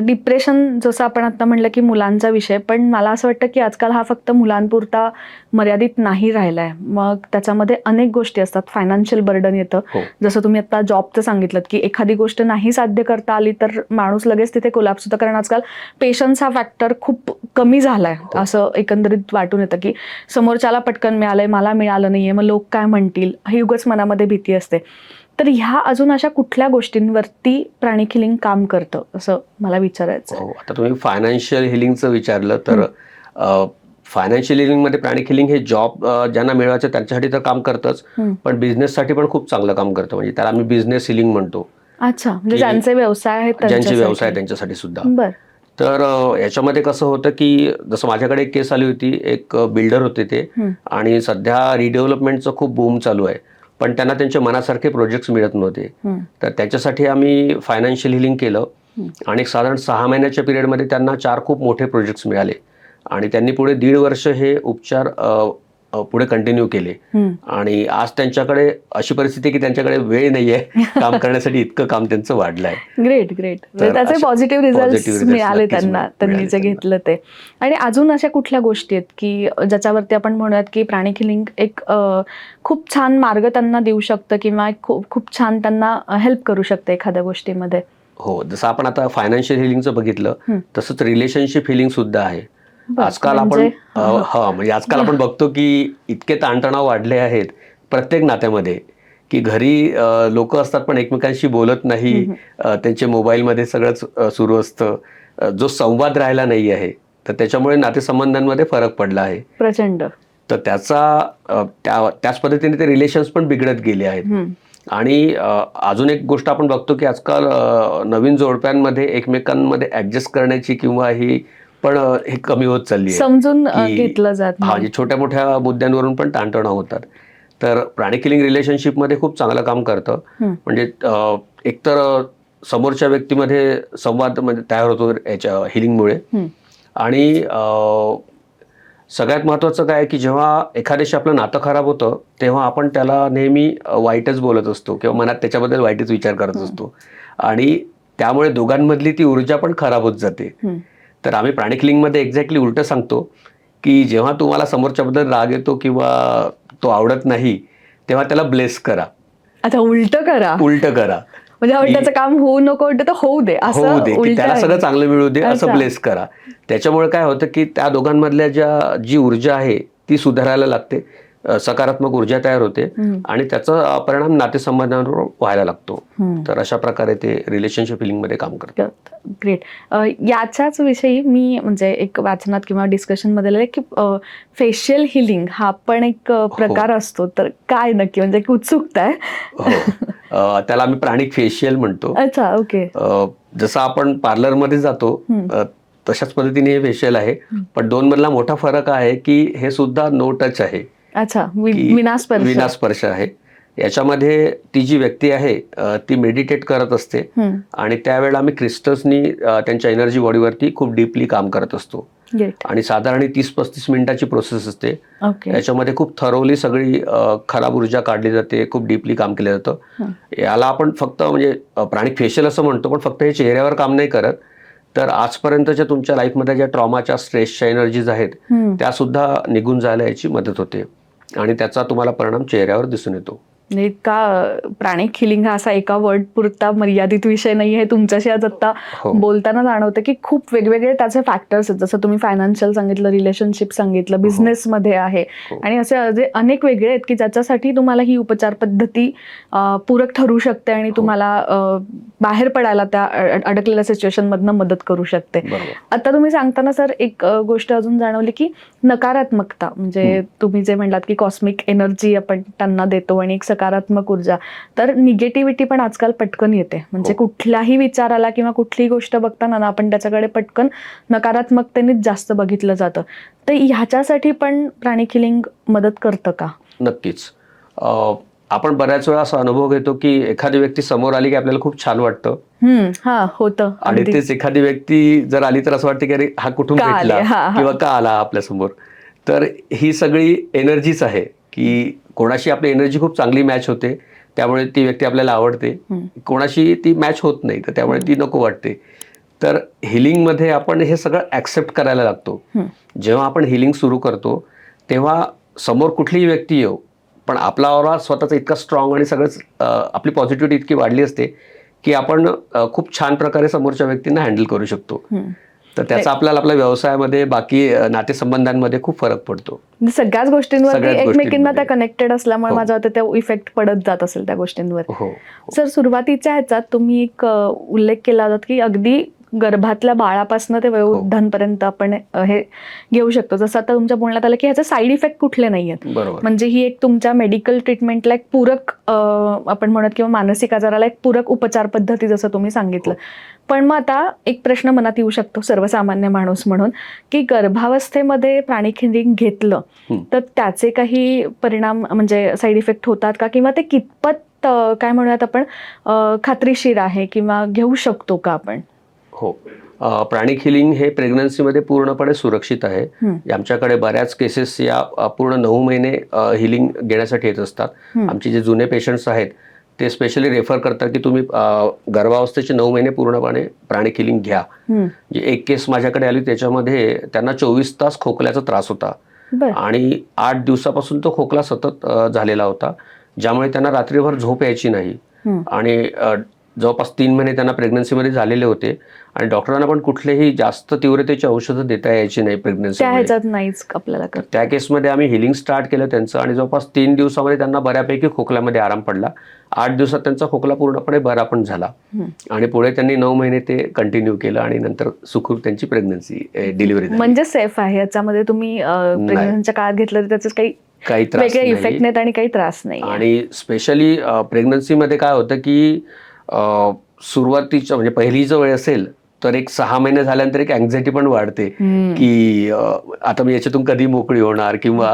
डिप्रेशन जसं आपण आता म्हणलं की मुलांचा विषय, पण मला असं वाटतं की आजकाल हा फक्त मुलांपुरता मर्यादित नाही राहिलाय. मग त्याच्यामध्ये अनेक गोष्टी असतात. फायनान्शियल बर्डन येतं, जसं तुम्ही आता जॉबचं सांगितलं की एखादी गोष्ट नाही साध्य करता आली तर माणूस लगेच तिथे कोलॅप्स होतं, कारण आजकाल पेशन्स हा फॅक्टर खूप कमी झालाय असं एकंदरीत वाटून येतं की समोरच्याला पटकन मिळालंय, मला मिळालं नाहीये, मग लोक काय म्हणतील ही उगाच मनामध्ये भीती असते. तर ह्या अजून अशा कुठल्या गोष्टींवरती प्राणिक हिलिंग काम करतं असं मला विचारायचं. आता तुम्ही फायनान्शियल हिलिंगचं विचारलं तर फायनान्शियल हिलिंगमध्ये प्राणिक हिलिंग हे जॉब ज्यांना मिळवायचं त्यांच्यासाठी तर काम करतंच, पण बिझनेससाठी पण खूप चांगलं काम करतं. म्हणजे त्याला आम्ही बिझनेस हिलिंग म्हणतो. अच्छा, म्हणजे ज्यांचे व्यवसाय आहेत त्यांच्यासाठी सुद्धा. तर याच्यामध्ये कसं होतं की जसं माझ्याकडे एक केस आली होती, एक बिल्डर होते ते आणि सध्या रिडेव्हलपमेंटचं खूप बूम चालू आहे. पण त्यांना त्यांच्या मनासारखे प्रोजेक्ट्स मिळत नव्हते. हम्म. तर त्याच्यासाठी आम्ही फायनान्शियल हिलिंग केलं आणि साधारण 6 महिन्याच्या पिरियडमध्ये त्यांना 4 खूप मोठे प्रोजेक्ट्स मिळाले आणि त्यांनी पुढे 1.5 वर्ष हे उपचार पुढे कंटिन्यू केले. आणि आज त्यांच्याकडे अशी परिस्थिती आहे की त्यांच्याकडे वेळ नाहीये काम करण्यासाठी, इतकं काम त्यांचं वाढलं आहे. Great great. त्याचे पॉझिटिव्ह रिझल्ट मिळाले त्यांना, त्यांनी जे घेतलं ते. आणि अजून अशा कुठल्या गोष्टी आहेत की ज्याच्यावरती आपण म्हणूयात की प्राणिक हिलिंग एक खूप छान मार्ग त्यांना देऊ शकतं किंवा खूप छान त्यांना हेल्प करू शकतं एखाद्या गोष्टीमध्ये? हो, जसं आपण आता फायनान्शियल हिलिंगचं बघितलं तसंच रिलेशनशिप हिलिंग सुद्धा आहे. आजकाल आपण म्हणजे आजकाल आपण बघतो की इतके ताणतणाव वाढले आहेत प्रत्येक नात्यामध्ये की घरी लोक असतात पण एकमेकांशी बोलत नाही, त्यांचे मोबाईलमध्ये सगळंच सुरू असतं, जो संवाद राहिला नाही आहे. तर त्याच्यामुळे नातेसंबंधांमध्ये फरक पडला आहे प्रचंड. तर त्याच पद्धतीने ते रिलेशन्स पण बिघडत गेले आहेत. आणि अजून एक गोष्ट आपण बघतो की आजकाल नवीन जोडप्यांमध्ये एकमेकांमध्ये ऍडजस्ट करण्याची किंवा ही पण हे कमी होत चालली आहे, समजून घेतलं जात नाही. म्हणजे छोट्या मोठ्या मुद्द्यांवरून पण ताणतणाव होतात. तर प्राणिक हिलिंग रिलेशनशिपमध्ये खूप चांगलं काम करतं. म्हणजे एकतर समोरच्या व्यक्तीमध्ये संवाद म्हणजे तयार होतो याच्या हिलिंगमुळे. आणि सगळ्यात महत्त्वाचं काय की जेव्हा एखाद्याशी आपलं नातं खराब होतं तेव्हा आपण त्याला नेहमी वाईटच बोलत असतो किंवा मनात त्याच्याबद्दल वाईटच विचार करत असतो आणि त्यामुळे दोघांमधली ती ऊर्जा पण खराब होत जाते. तर आम्ही प्राणिक हिलिंगमध्ये एक्झॅक्टली उलटं सांगतो की जेव्हा तुम्हाला समोरच्याबद्दल राग येतो किंवा तो आवडत नाही तेव्हा त्याला ब्लेस करा. अच्छा, उलटं करा. म्हणजे त्याचं काम होऊ नको तर होऊ दे, होऊ दे, की त्याला सगळं चांगलं मिळू दे असं ब्लेस करा. त्याच्यामुळे काय होतं की त्या दोघांमधल्या जी ऊर्जा आहे ती सुधारायला लागते, सकारात्मक ऊर्जा तयार होते आणि त्याचा परिणाम नातेसंबंधांवर व्हायला लागतो. तर अशा प्रकारे ते रिलेशनशिप हिलिंग मध्ये काम करतात. ग्रेट. याच्याच विषयी मी म्हणजे एक वाचनात किंवा डिस्कशन मध्ये की फेशियल हिलिंग हा पण एक प्रकार असतो, तर काय नक्की म्हणजे उत्सुकता आहे. त्याला आम्ही प्राणिक फेशियल म्हणतो. अच्छा, ओके. जसं आपण पार्लरमध्ये जातो तशाच पद्धतीने हे फेशियल आहे, पण दोन मधला मोठा फरक आहे की हे सुद्धा नो टच आहे. अच्छा, विनास्पर्श आहे. याच्यामध्ये ती जी व्यक्ती आहे ती मेडिटेट करत असते आणि त्यावेळेला आम्ही क्रिस्टल्सनी त्यांच्या एनर्जी बॉडीवरती खूप डीपली काम करत असतो. आणि साधारण 30-35 मिनिटाची प्रोसेस असते. याच्यामध्ये खूप थरोली सगळी खराब ऊर्जा काढली जाते, खूप डीपली काम केलं जातं. याला आपण फक्त म्हणजे प्राणिक फेशियल असं म्हणतो, पण फक्त हे चेहऱ्यावर काम नाही करत, तर आजपर्यंतच्या तुमच्या लाईफमध्ये ज्या ट्रॉमाच्या, स्ट्रेसच्या एनर्जीज आहेत त्या सुद्धा निघून जायला याची मदत होते आणि त्याचा तुम्हाला परिणाम चेहऱ्यावर दिसून येतो. इतका प्राणिक हिलिंग हा असा एका वर्ड पुरता मर्यादित विषय नाही आहे. तुमच्याशी आज आता बोलताना जाणवतं की खूप वेगवेगळे त्याचे फॅक्टर्स आहेत. जसं तुम्ही फायनान्शियल सांगितलं, रिलेशनशिप सांगितलं, बिझनेसमध्ये आहे आणि असे अनेक वेगळे आहेत की ज्याच्यासाठी तुम्हाला ही उपचार पद्धती पूरक ठरू शकते आणि तुम्हाला बाहेर पडायला त्या अडकलेल्या सिच्युएशन मधनं मदत करू शकते. आता तुम्ही सांगताना सर एक गोष्ट अजून जाणवली की नकारात्मकता, म्हणजे तुम्ही जे म्हणलात की कॉस्मिक एनर्जी आपण त्यांना देतो आणि एक सकारात्मक ऊर्जा, तर निगेटिव्हिटी पण आजकाल पटकन येते. म्हणजे कुठल्याही विचाराला किंवा कुठलीही गोष्ट बघताना ना आपण त्याच्याकडे पटकन नकारात्मकतेनेच जास्त बघितलं जातं. तर ह्याच्यासाठी पण प्राणिक हिलिंग मदत करतं का? नक्कीच. आपण बऱ्याच वेळा असा अनुभव घेतो की एखादी व्यक्ती समोर आली की आपल्याला खूप छान वाटतं. होतं. आणि तेच एखादी व्यक्ती जर आली तर असं वाटतं की अरे हा कुठून भेटला किंवा का आला आपल्या समोर. तर ही सगळी एनर्जीच आहे की कोणाशी आपली एनर्जी खूप चांगली मॅच होते त्यामुळे ती व्यक्ती आपल्याला आवडते, कोणाशी ती मॅच होत नाही तर त्यामुळे ती नको वाटते. तर हिलिंगमध्ये आपण हे सगळं ॲक्सेप्ट करायला लागतो. जेव्हा आपण हिलिंग सुरू करतो तेव्हा समोर कुठलीही व्यक्ती येऊ, पण आपला ऑरा स्वतःचा इतका स्ट्रॉंग आणि सगळंच आपली पॉझिटिव्हिटी इतकी वाढली असते की आपण खूप छान प्रकारे समोरच्या व्यक्तींना हँडल करू शकतो. तर त्याचा आपल्या व्यवसायामध्ये, बाकी नातेसंबंधांमध्ये खूप फरक पडतो. सगळ्याच गोष्टींवर एकमेकींना त्या कनेक्टेड असल्यामुळे माझा त्या इफेक्ट पडत जात असेल त्या गोष्टींवर. सर, सुरुवातीच्या ह्याच्यात तुम्ही एक उल्लेख केला होता की अगदी गर्भातल्या बाळापासून ते वयोवृद्धांपर्यंत आपण हे घेऊ शकतो. जसं आता तुमच्या बोलण्यात आलं की ह्याचे साईड इफेक्ट कुठले नाही आहेत. बरोबर. म्हणजे ही एक तुमच्या मेडिकल ट्रीटमेंटला एक पूरक आपण म्हणत किंवा मानसिक आजाराला एक पूरक उपचार पद्धती जसं तुम्ही सांगितलं. पण मग आता एक प्रश्न मनात येऊ शकतो सर्वसामान्य माणूस म्हणून की गर्भावस्थेमध्ये प्राणिक हिलिंग घेतलं तर त्याचे काही परिणाम म्हणजे साईड इफेक्ट होतात का, किंवा ते कितपत काय म्हणूयात आपण खात्रीशीर आहे किंवा घेऊ शकतो का आपण? हो, प्राणिक हिलिंग हे प्रेग्नन्सीमध्ये पूर्णपणे सुरक्षित आहे. आमच्याकडे बऱ्याच केसेस या पूर्ण 9 महिने हिलिंग घेण्यासाठी येत असतात. आमचे जे जुने पेशंट्स आहेत ते स्पेशली रेफर करतात की तुम्ही गर्भावस्थेचे 9 महिने पूर्णपणे प्राणिक हिलिंग घ्या. एक केस माझ्याकडे आली, त्याच्यामध्ये त्यांना 24 तास खोकल्याचा त्रास होता आणि 8 दिवसापासून तो खोकला सतत झालेला होता, ज्यामुळे त्यांना रात्रीभर झोप यायची नाही आणि जवळपास 3 महिने त्यांना प्रेग्नन्सीमध्ये झालेले होते आणि डॉक्टरांना पण कुठलेही जास्त तीव्रतेची औषधं देता यायची नाही प्रेग्नन्सीमध्ये. नाहीच आपल्याला. त्या केसमध्ये आम्ही हिलिंग स्टार्ट केलं त्यांचं आणि जवळपास 3 दिवसामध्ये त्यांना बऱ्यापैकी खोकल्यामध्ये आराम पडला. 8 दिवसात त्यांचा खोकला पूर्णपणे बरा पण झाला आणि पुढे त्यांनी 9 महिने ते कंटिन्यू केलं आणि नंतर सुखरूप त्यांची प्रेग्नन्सी डिलिव्हरी झाली. म्हणजे सेफ आहे याच्यामध्ये. तुम्ही प्रेग्नन्सीच्या काळात घेतलं तर त्याचं काही त्रास वेगळे इफेक्ट नाहीत आणि काही त्रास नाही. आणि स्पेशली प्रेग्नन्सीमध्ये काय होतं की सुरुवातीच्या म्हणजे पहिली जो वेळ असेल तर एक 6 महिने झाल्यानंतर एक अँक्झायटी पण वाढते की आता मी याच्यातून कधी मोकळी होणार, किंवा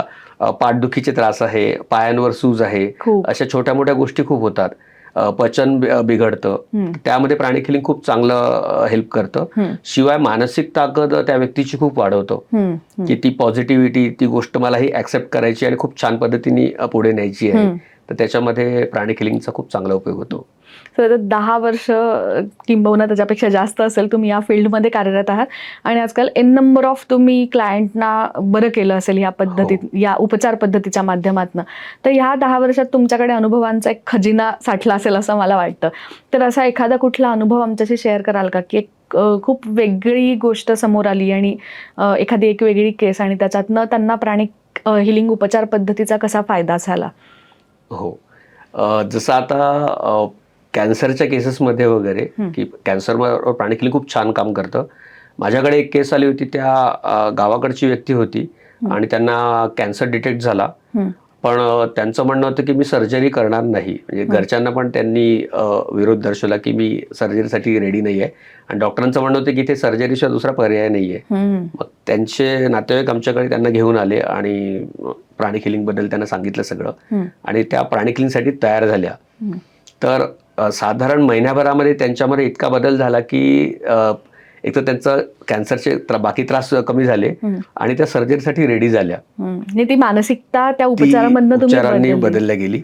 पाठदुखीचे त्रास आहे, पायांवर सूज आहे, अशा छोट्या मोठ्या गोष्टी खूप होतात. पचन बिघडतं, त्यामध्ये प्राणिक हिलिंग खूप चांगलं हेल्प करतं. शिवाय मानसिक ताकद त्या व्यक्तीची खूप वाढवतो की ती पॉझिटिव्हिटी, ती गोष्ट मला ही ऍक्सेप्ट करायची आणि खूप छान पद्धतीने पुढे न्यायची आहे. तर त्याच्यामध्ये प्राणिक हिलिंगचा खूप चांगला उपयोग होतो. 10 वर्ष किंबहुना त्याच्यापेक्षा जास्त असेल तुम्ही या फील्डमध्ये कार्यरत आहात आणि आजकाल एन नंबर ऑफ तुम्ही क्लायंटना बरं केलं असेल या पद्धतीत, या उपचार पद्धतीच्या माध्यमातून. तर ह्या 10 वर्षात तुमच्याकडे अनुभवांचा एक खजिना साठला असेल असं मला वाटतं. तर असा एखादा कुठला अनुभव आमच्याशी शेअर कराल का की खूप वेगळी गोष्ट समोर आली आणि एखादी एक वेगळी केस आणि त्याच्यातनं त्यांना प्राणिक हिलिंग उपचार पद्धतीचा कसा फायदा झाला? हो, जसं आता कॅन्सरच्या केसेसमध्ये वगैरे की कॅन्सरवर प्राणिक हिलिंग खूप छान काम करतं. माझ्याकडे एक केस आली होती, त्या गावाकडची व्यक्ती होती आणि त्यांना कॅन्सर डिटेक्ट झाला, पण त्यांचं म्हणणं होतं की मी सर्जरी करणार नाही. म्हणजे घरच्यांना पण त्यांनी विरोध दर्शवला की मी सर्जरीसाठी रेडी नाही आहे आणि डॉक्टरांचं म्हणणं होतं की ते सर्जरीशिवाय दुसरा पर्याय नाही आहे. मग त्यांचे नातेवाईक आमच्याकडे त्यांना घेऊन आले आणि प्राणिक हिलिंग बद्दल त्यांना सांगितलं सगळं आणि त्या प्राणिक हिलिंगसाठी तयार झाल्या. तर साधारण महिन्याभरामध्ये त्यांच्यामध्ये इतका बदल झाला की एक तर त्यांचं कॅन्सरचे बाकी त्रास कमी झाले आणि त्या सर्जरीसाठी रेडी झाल्या. ती मानसिकता त्या उपचारांनी बदलल्या गेली.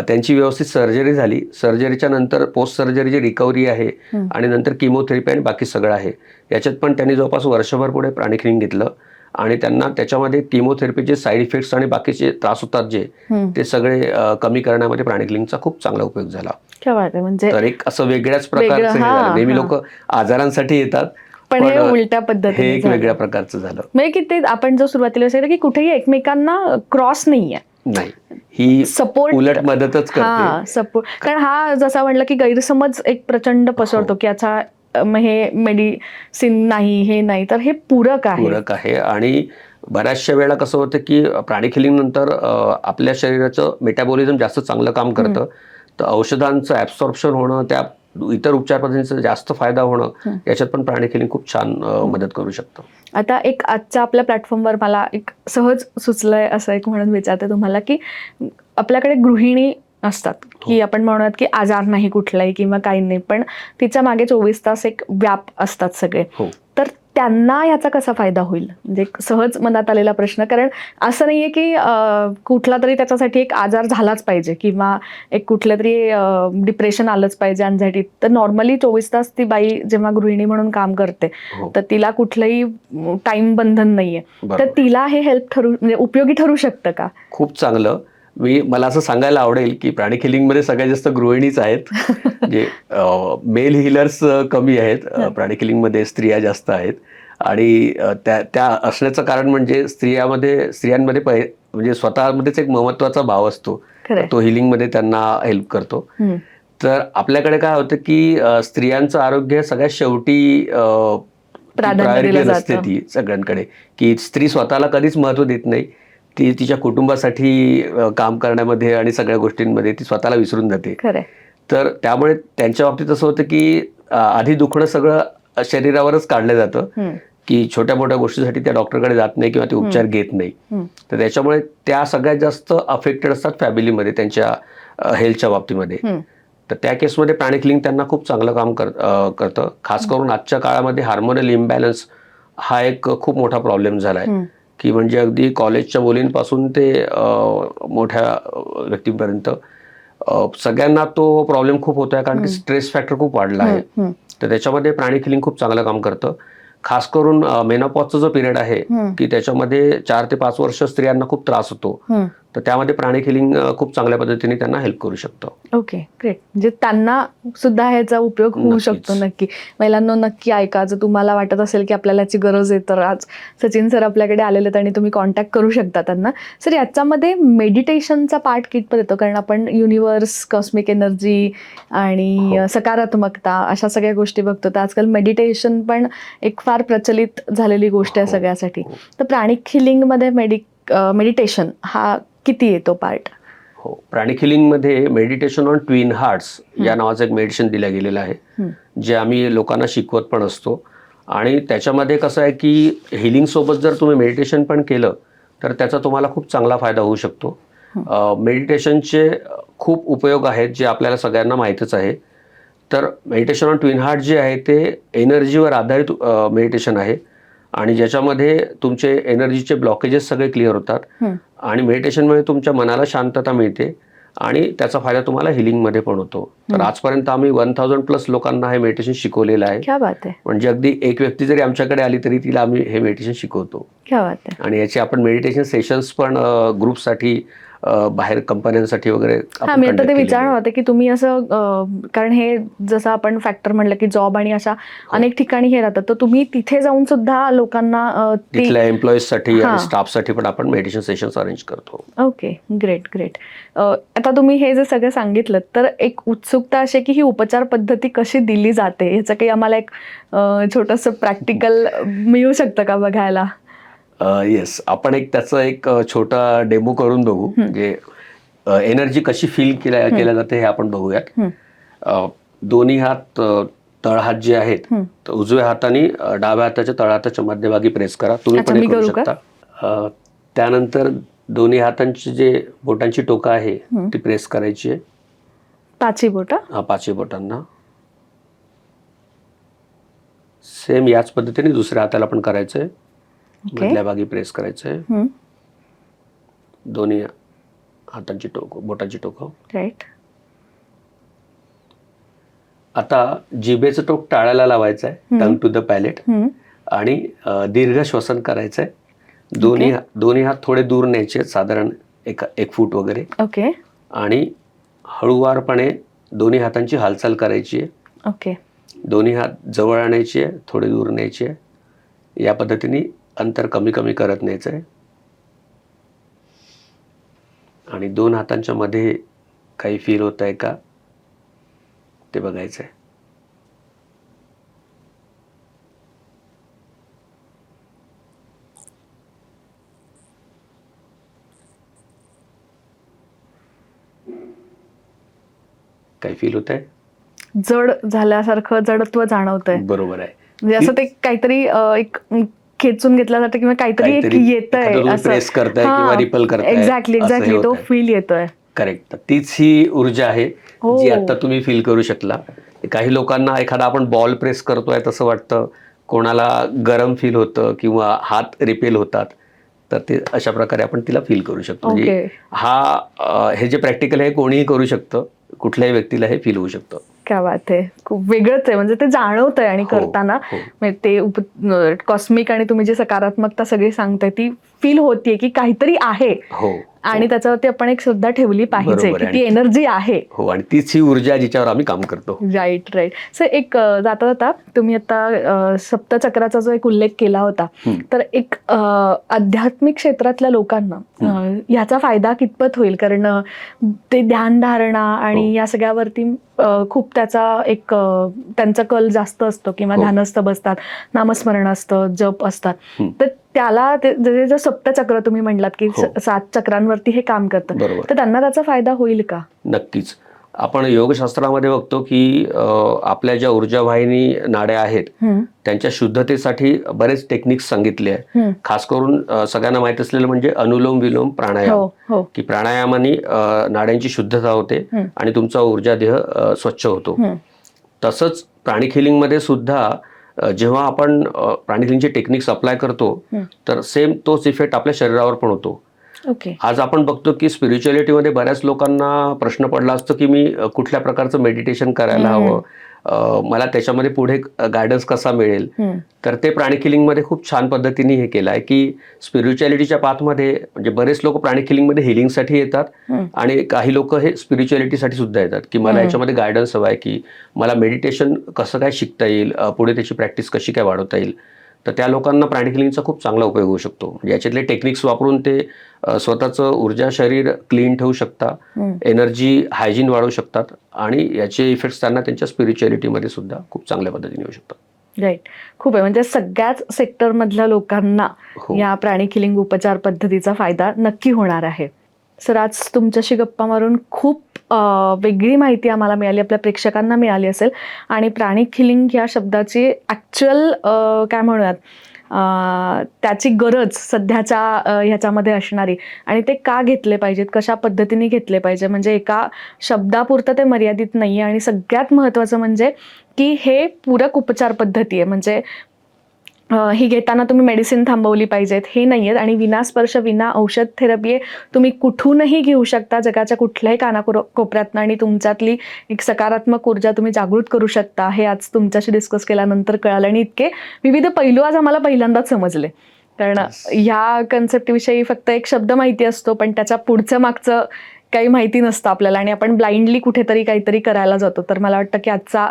त्यांची व्यवस्थित सर्जरी झाली. सर्जरीच्या नंतर पोस्ट सर्जरीची रिकव्हरी आहे आणि नंतर किमोथेरपी आणि बाकी सगळं आहे. याच्यात पण त्यांनी जवळपास वर्षभर पुढे प्राणिक हिलिंग घेतलं आणि त्यांना त्याच्यामध्ये किमोथेरपीचे साईड इफेक्ट्स आणि बाकीचे त्रास होतात जे, ते सगळे कमी करण्यामध्ये प्राणिक हिलिंगचा खूप चांगला उपयोग झाला. म्हणजे तर एक असं वेगळ्याच प्रकारचं नेहमी लोक आजारांसाठी येतात, पण हे उलट्या पद्धतीने एक वेगळ्या प्रकारचं झालं. म्हणजे की ते आपण जो सुरुवातीला सांगितलं की कुठेही एकमेकांना क्रॉस नाहीये, नाही, ही सपोर्ट उलट मदतच करते. सपोर्ट. कारण हा जसा म्हणलं की गैरसमज एक प्रचंड पसरतो की याचा हे मेडिसिन नाही, हे नाही, तर हे पूरक आहे. आणि बऱ्याचशा वेळा कसं होतं की प्राणिक हिलिंग नंतर आपल्या शरीराचं मेटाबॉलिझम जास्त चांगलं काम करतं, तर औषधांचं ऍब्सॉर्प्शन होणं, त्या इतर उपचार पद्धतींचा जास्त फायदा होणं, याच्यात पण प्राणिक हिलिंग खूप छान मदत करू शकतं. आता एक आजच्या आपल्या प्लॅटफॉर्मवर मला एक सहज सुचलंय असं एक म्हणून विचारते तुम्हाला की आपल्याकडे गृहिणी असतात की आपण म्हणूयात की आजार नाही कुठलाही किंवा काही नाही, पण तिच्या मागे 24 तास एक व्याप असतात सगळे. तर त्यांना याचा कसा फायदा होईल, म्हणजे सहज मनात आलेला प्रश्न. कारण असं नाहीये की कुठला तरी त्याच्यासाठी एक आजार झालाच पाहिजे किंवा एक कुठलं तरी डिप्रेशन आलंच पाहिजे, अँझायटी. तर नॉर्मली 24 तास ती बाई जेव्हा गृहिणी म्हणून काम करते तर तिला कुठलंही टाइम बंधन नाहीये, तर तिला हे हेल्प म्हणजे उपयोगी ठरू शकतं का? खूप चांगलं. मला असं सांगायला आवडेल की प्राणिक हिलिंग मध्ये सगळ्यात जास्त गृहिणीच आहेत. म्हणजे मेल हिलर्स कमी आहेत, प्राणिक हिलिंग मध्ये स्त्रिया जास्त आहेत. आणि त्या असण्याचं कारण म्हणजे स्त्रियांमध्ये म्हणजे स्वतःमध्येच एक महत्त्वाचा भाव असतो, तो हिलिंग मध्ये त्यांना हेल्प करतो. तर आपल्याकडे काय होतं की स्त्रियांचं आरोग्य सगळ्यात शेवटी प्राधान्य प्रायोरिटी दिलं नसते जातं. ती सगळ्यांकडे, की स्त्री स्वतःला कधीच महत्त्व देत नाही. ती तिच्या कुटुंबासाठी काम करण्यामध्ये आणि सगळ्या गोष्टींमध्ये ती स्वतःला विसरून जाते. खरंय. तर त्यामुळे त्यांच्या बाबतीत असं होतं की आधी दुखणं सगळं शरीरावरच काढलं जातं, हम्म. की छोट्या मोठ्या गोष्टीसाठी त्या डॉक्टरकडे जात नाही किंवा ते उपचार घेत नाही. तर त्याच्यामुळे त्या सगळ्यात जास्त अफेक्टेड असतात फॅमिलीमध्ये त्यांच्या हेल्थच्या बाबतीमध्ये. तर त्या केसमध्ये प्राणिक हिलिंग त्यांना खूप चांगलं काम करतं. खास करून आजच्या काळामध्ये हार्मोनल इम्बॅलन्स हा एक खूप मोठा प्रॉब्लेम झाला आहे, की म्हणजे अगदी कॉलेजच्या मुलींपासून ते मोठ्या व्यक्तींपर्यंत सगळ्यांना तो प्रॉब्लेम खूप होतो आहे, कारण की स्ट्रेस फॅक्टर खूप वाढला आहे. तर त्याच्यामध्ये प्राणिक हिलिंग खूप चांगलं काम करतं. खास करून मेनोपॉजचा जो पिरियड आहे की त्याच्यामध्ये 4 ते 5 वर्ष स्त्रियांना खूप त्रास होतो. तर त्यामध्ये प्राणिक हिलिंग खूप चांगल्या पद्धतीने त्यांना हेल्प करू शकतं. Okay, great. म्हणजे त्यांना सुद्धा ह्याचा उपयोग होऊ नक्कीच. शकतो. नक्की. महिलांनो, नक्की ऐका. जर तुम्हाला वाटत असेल की आपल्याला याची गरज आहे, तर आज सचिन सर आपल्याकडे आलेले आहेत आणि तुम्ही कॉन्टॅक्ट करू शकता त्यांना. सर, याच्यामध्ये मेडिटेशनचा पार्ट कितपत येतो? कारण आपण युनिवर्स, कॉस्मिक एनर्जी आणि सकारात्मकता अशा सगळ्या गोष्टी बघतो. तर आजकाल मेडिटेशन पण एक फार प्रचलित झालेली गोष्ट आहे सगळ्यासाठी. तर प्राणिक हिलिंगमध्ये मेडिटेशन हा किती येतो पार्ट? हो, प्राणिक हिलिंगमध्ये मेडिटेशन ऑन ट्विन हार्ट्स या नावाचं एक मेडिटेशन दिलं गेलेलं आहे, जे आम्ही लोकांना शिकवत पण असतो. आणि त्याच्यामध्ये कसं आहे की हिलिंग सोबत जर तुम्ही मेडिटेशन पण केलं तर त्याचा तुम्हाला खूप चांगला फायदा होऊ शकतो. मेडिटेशनचे खूप उपयोग आहेत जे आपल्याला सगळ्यांना माहीतच आहे. तर मेडिटेशन ऑन ट्विन हार्ट जे आहे ते एनर्जीवर आधारित मेडिटेशन आहे, आणि ज्याच्यामध्ये तुमचे एनर्जीचे ब्लॉकेजेस सगळे क्लिअर होतात आणि मेडिटेशनमुळे तुमच्या मनाला शांतता मिळते आणि त्याचा फायदा तुम्हाला हिलिंगमध्ये पण होतो. तर आजपर्यंत आम्ही 1000+ लोकांना हे मेडिटेशन शिकवलेलं आहे. क्या बात आहे. म्हणजे अगदी एक व्यक्ती जरी आमच्याकडे आली तरी तिला आम्ही हे मेडिटेशन शिकवतो. क्या बात आहे. आणि याचे आपण मेडिटेशन सेशन्स पण ग्रुपसाठी बाहेर कंपन्यांसाठी वगैरे हा, मी आता ते विचारणार होते की तुम्ही असं कारण हे जसं आपण फॅक्टर म्हणलं की जॉब आणि अशा अनेक ठिकाणी हे राहतात, तर तुम्ही तिथे जाऊन सुद्धा लोकांना तिथल्या एम्प्लॉईजसाठी आणि स्टाफसाठी पण आपण मेडिटेशन सेशन्स अरेंज करतो. Okay, great great. आता तुम्ही हे जे सगळं सांगितलं, तर एक उत्सुकता अशी की ही उपचार पद्धती कशी दिली जाते ह्याचं काही आम्हाला एक छोटंसं प्रॅक्टिकल मिळू शकतं का बघायला? येस, आपण त्याचा एक छोटा डेमो करून बघू. म्हणजे एनर्जी कशी फील केल्या जाते हे आपण बघूयात. दोन्ही हात तळहात जे आहेत, तर उजव्या हाताने डाव्या हाताच्या तळहाताच्या मध्यभागी प्रेस करा. तुम्ही पण हे करू शकता. त्यानंतर दोन्ही हातांची जे बोटांची टोकं आहे ती प्रेस करायची आहे. पाचही बोटं? हा, पाचही बोटांना. सेम याच पद्धतीने दुसऱ्या हाताला पण करायचं आहे. मधल्या भागी प्रेस करायचं आहे. दोन्ही हातांची टोकं, बोटांची टोकं. राईट. आता जिभेचं टोक टाळ्याला लावायचं आहे, टंग टू द पॅलेट, आणि दीर्घ श्वसन करायचं आहे. दोन्ही हात थोडे दूर न्यायचे, साधारण 1 फूट वगैरे. ओके. आणि हळूवारपणे दोन्ही हातांची हालचाल करायची आहे. ओके. दोन्ही हात जवळ आणायचे आहे, थोडे दूर न्यायचे आहे. या पद्धतीने अंतर कमी कमी करत न्यायचं आहे. आणि 2 हातांच्या मध्ये काही फील होत आहे का ते बघायचं आहे. काही फील होत आहे? जड झाल्यासारखं जडत्व जाणवतंय. बरोबर आहे. म्हणजे असं ते काहीतरी एक खेचून घेतलं जातं किंवा काहीतरी एक येतंय असं. प्रेस करताय किंवा रिपल करताय. एक्झॅक्टली तो फील येतोय. करेक्ट. तीच ही ऊर्जा आहे जी आता तुम्ही फील करू शकला. काही लोकांना एखादा आपण बॉल प्रेस करतोय तसं वाटतं, कोणाला गरम फील होतं किंवा हात रिपेल होतात, तर ते अशा प्रकारे आपण तिला फील करू शकतो. म्हणजे हे जे प्रॅक्टिकल आहे कोणीही करू शकतं, कुठल्याही व्यक्तीला हे फील होऊ शकतं. क्या बात आहे. खूप वेगळंच आहे, म्हणजे ते जाणवतंय. आणि करताना ते कॉस्मिक आणि तुम्ही जे सकारात्मकता सगळी सांगताय ती फील होतीये की काहीतरी आहे. आणि त्याच्यावरती आपण एक श्रद्धा ठेवली पाहिजे बरोबर की आहे. ती एनर्जी आहे. हो, आणि तीच ही ऊर्जा जिच्यावर आम्ही काम करतो. राईट. सर एक जाता जाता तुम्ही आता सप्तचक्राचा जो एक उल्लेख केला होता, तर एक आध्यात्मिक क्षेत्रातल्या लोकांना ह्याचा फायदा कितपत होईल? कारण ते ध्यानधारणा आणि या सगळ्यावरती खूप त्याचा एक त्यांचा कल जास्त असतो किंवा ध्यानस्थ बसतात, नामस्मरण असतं, जप असतात. तर त्याला जे सप्तचक्र तुम्ही म्हणलात की 7 चक्रांवरती हे काम करतं, तर त्यांना त्याचा फायदा होईल का? नक्कीच. आपण योगशास्त्रामध्ये बघतो की आपल्या ज्या ऊर्जावाहिनी नाड्या आहेत त्यांच्या शुद्धतेसाठी बरेच टेक्निक्स सांगितले आहे. खास करून सगळ्यांना माहित असलेलं म्हणजे अनुलोम विलोम प्राणायाम, की प्राणायामाने नाड्यांची शुद्धता होते आणि तुमचा ऊर्जा देह स्वच्छ होतो. तसंच प्राणिक हिलिंगमध्ये सुद्धा जेव्हा आपण प्राणिक हिलिंगचे टेक्निक्स अप्लाय करतो तर सेम तोच इफेक्ट आपल्या शरीरावर पण होतो. आज आपण बघतो की स्पिरिच्युअलिटीमध्ये बऱ्याच लोकांना प्रश्न पडला असतो की मी कुठल्या प्रकारचं मेडिटेशन करायला हवं, मला त्याच्यामध्ये पुढे गायडन्स कसा मिळेल. तर ते प्राणिक हिलिंगमध्ये खूप छान पद्धतीने हे केलं आहे की स्पिरिच्युअलिटीच्या पाथमध्ये म्हणजे बरेच लोक प्राणिक हिलिंगमध्ये हिलिंगसाठी येतात आणि काही लोक हे स्पिरिच्युअलिटीसाठी सुद्धा येतात की मला याच्यामध्ये गायडन्स हवा आहे की मला मेडिटेशन कसं काय शिकता येईल, पुढे त्याची प्रॅक्टिस कशी काय वाढवता येईल. तर त्या लोकांना प्राणिक हिलिंगचा खूप चांगला उपयोग होऊ शकतो. याच्यातले टेक्निक्स वापरून ते स्वतःचं ऊर्जा शरीर क्लीन ठेवू शकतात, एनर्जी हायजीन वाढवू शकतात आणि याचे इफेक्ट्स त्यांना त्यांच्या स्पिरिच्युअलिटीमध्ये सुद्धा खूप चांगल्या पद्धतीने येऊ शकतात. राईट. खूप आहे. म्हणजे सगळ्याच सेक्टरमधल्या लोकांना या प्राणिक हिलिंग उपचार पद्धतीचा फायदा नक्की होणार आहे. सर, आज तुमच्याशी गप्पा मारून खूप वेगळी माहिती आम्हाला मिळाली, आपल्या प्रेक्षकांना मिळाली असेल. आणि प्राणिक हिलिंग या शब्दाची ॲक्च्युअल काय म्हणूयात त्याची गरज सध्याच्या ह्याच्यामध्ये असणारी आणि ते का घेतले पाहिजेत, कशा पद्धतीने घेतले पाहिजे, म्हणजे एका शब्दापुरतं ते मर्यादित नाही आहे. आणि सगळ्यात महत्त्वाचं म्हणजे की हे पूरक उपचार पद्धती आहे. म्हणजे ही घेताना तुम्ही मेडिसिन थांबवली पाहिजेत हे नाही आहेत. आणि विनास्पर्श विना औषध थेरपी आहे, तुम्ही कुठूनही घेऊ शकता, जगाच्या कुठल्याही कोपऱ्यातनं, आणि तुमच्यातली एक सकारात्मक ऊर्जा तुम्ही जागृत करू शकता. हे आज तुमच्याशी डिस्कस केल्यानंतर कळालं आणि इतके विविध पैलू आज आम्हाला पहिल्यांदाच समजले. कारण ह्या कन्सेप्टविषयी फक्त एक शब्द माहिती असतो, पण त्याच्या पुढचं मागचं काही माहिती नसतं आपल्याला आणि आपण ब्लाइंडली कुठेतरी काहीतरी करायला जातो. तर मला वाटतं की आजचा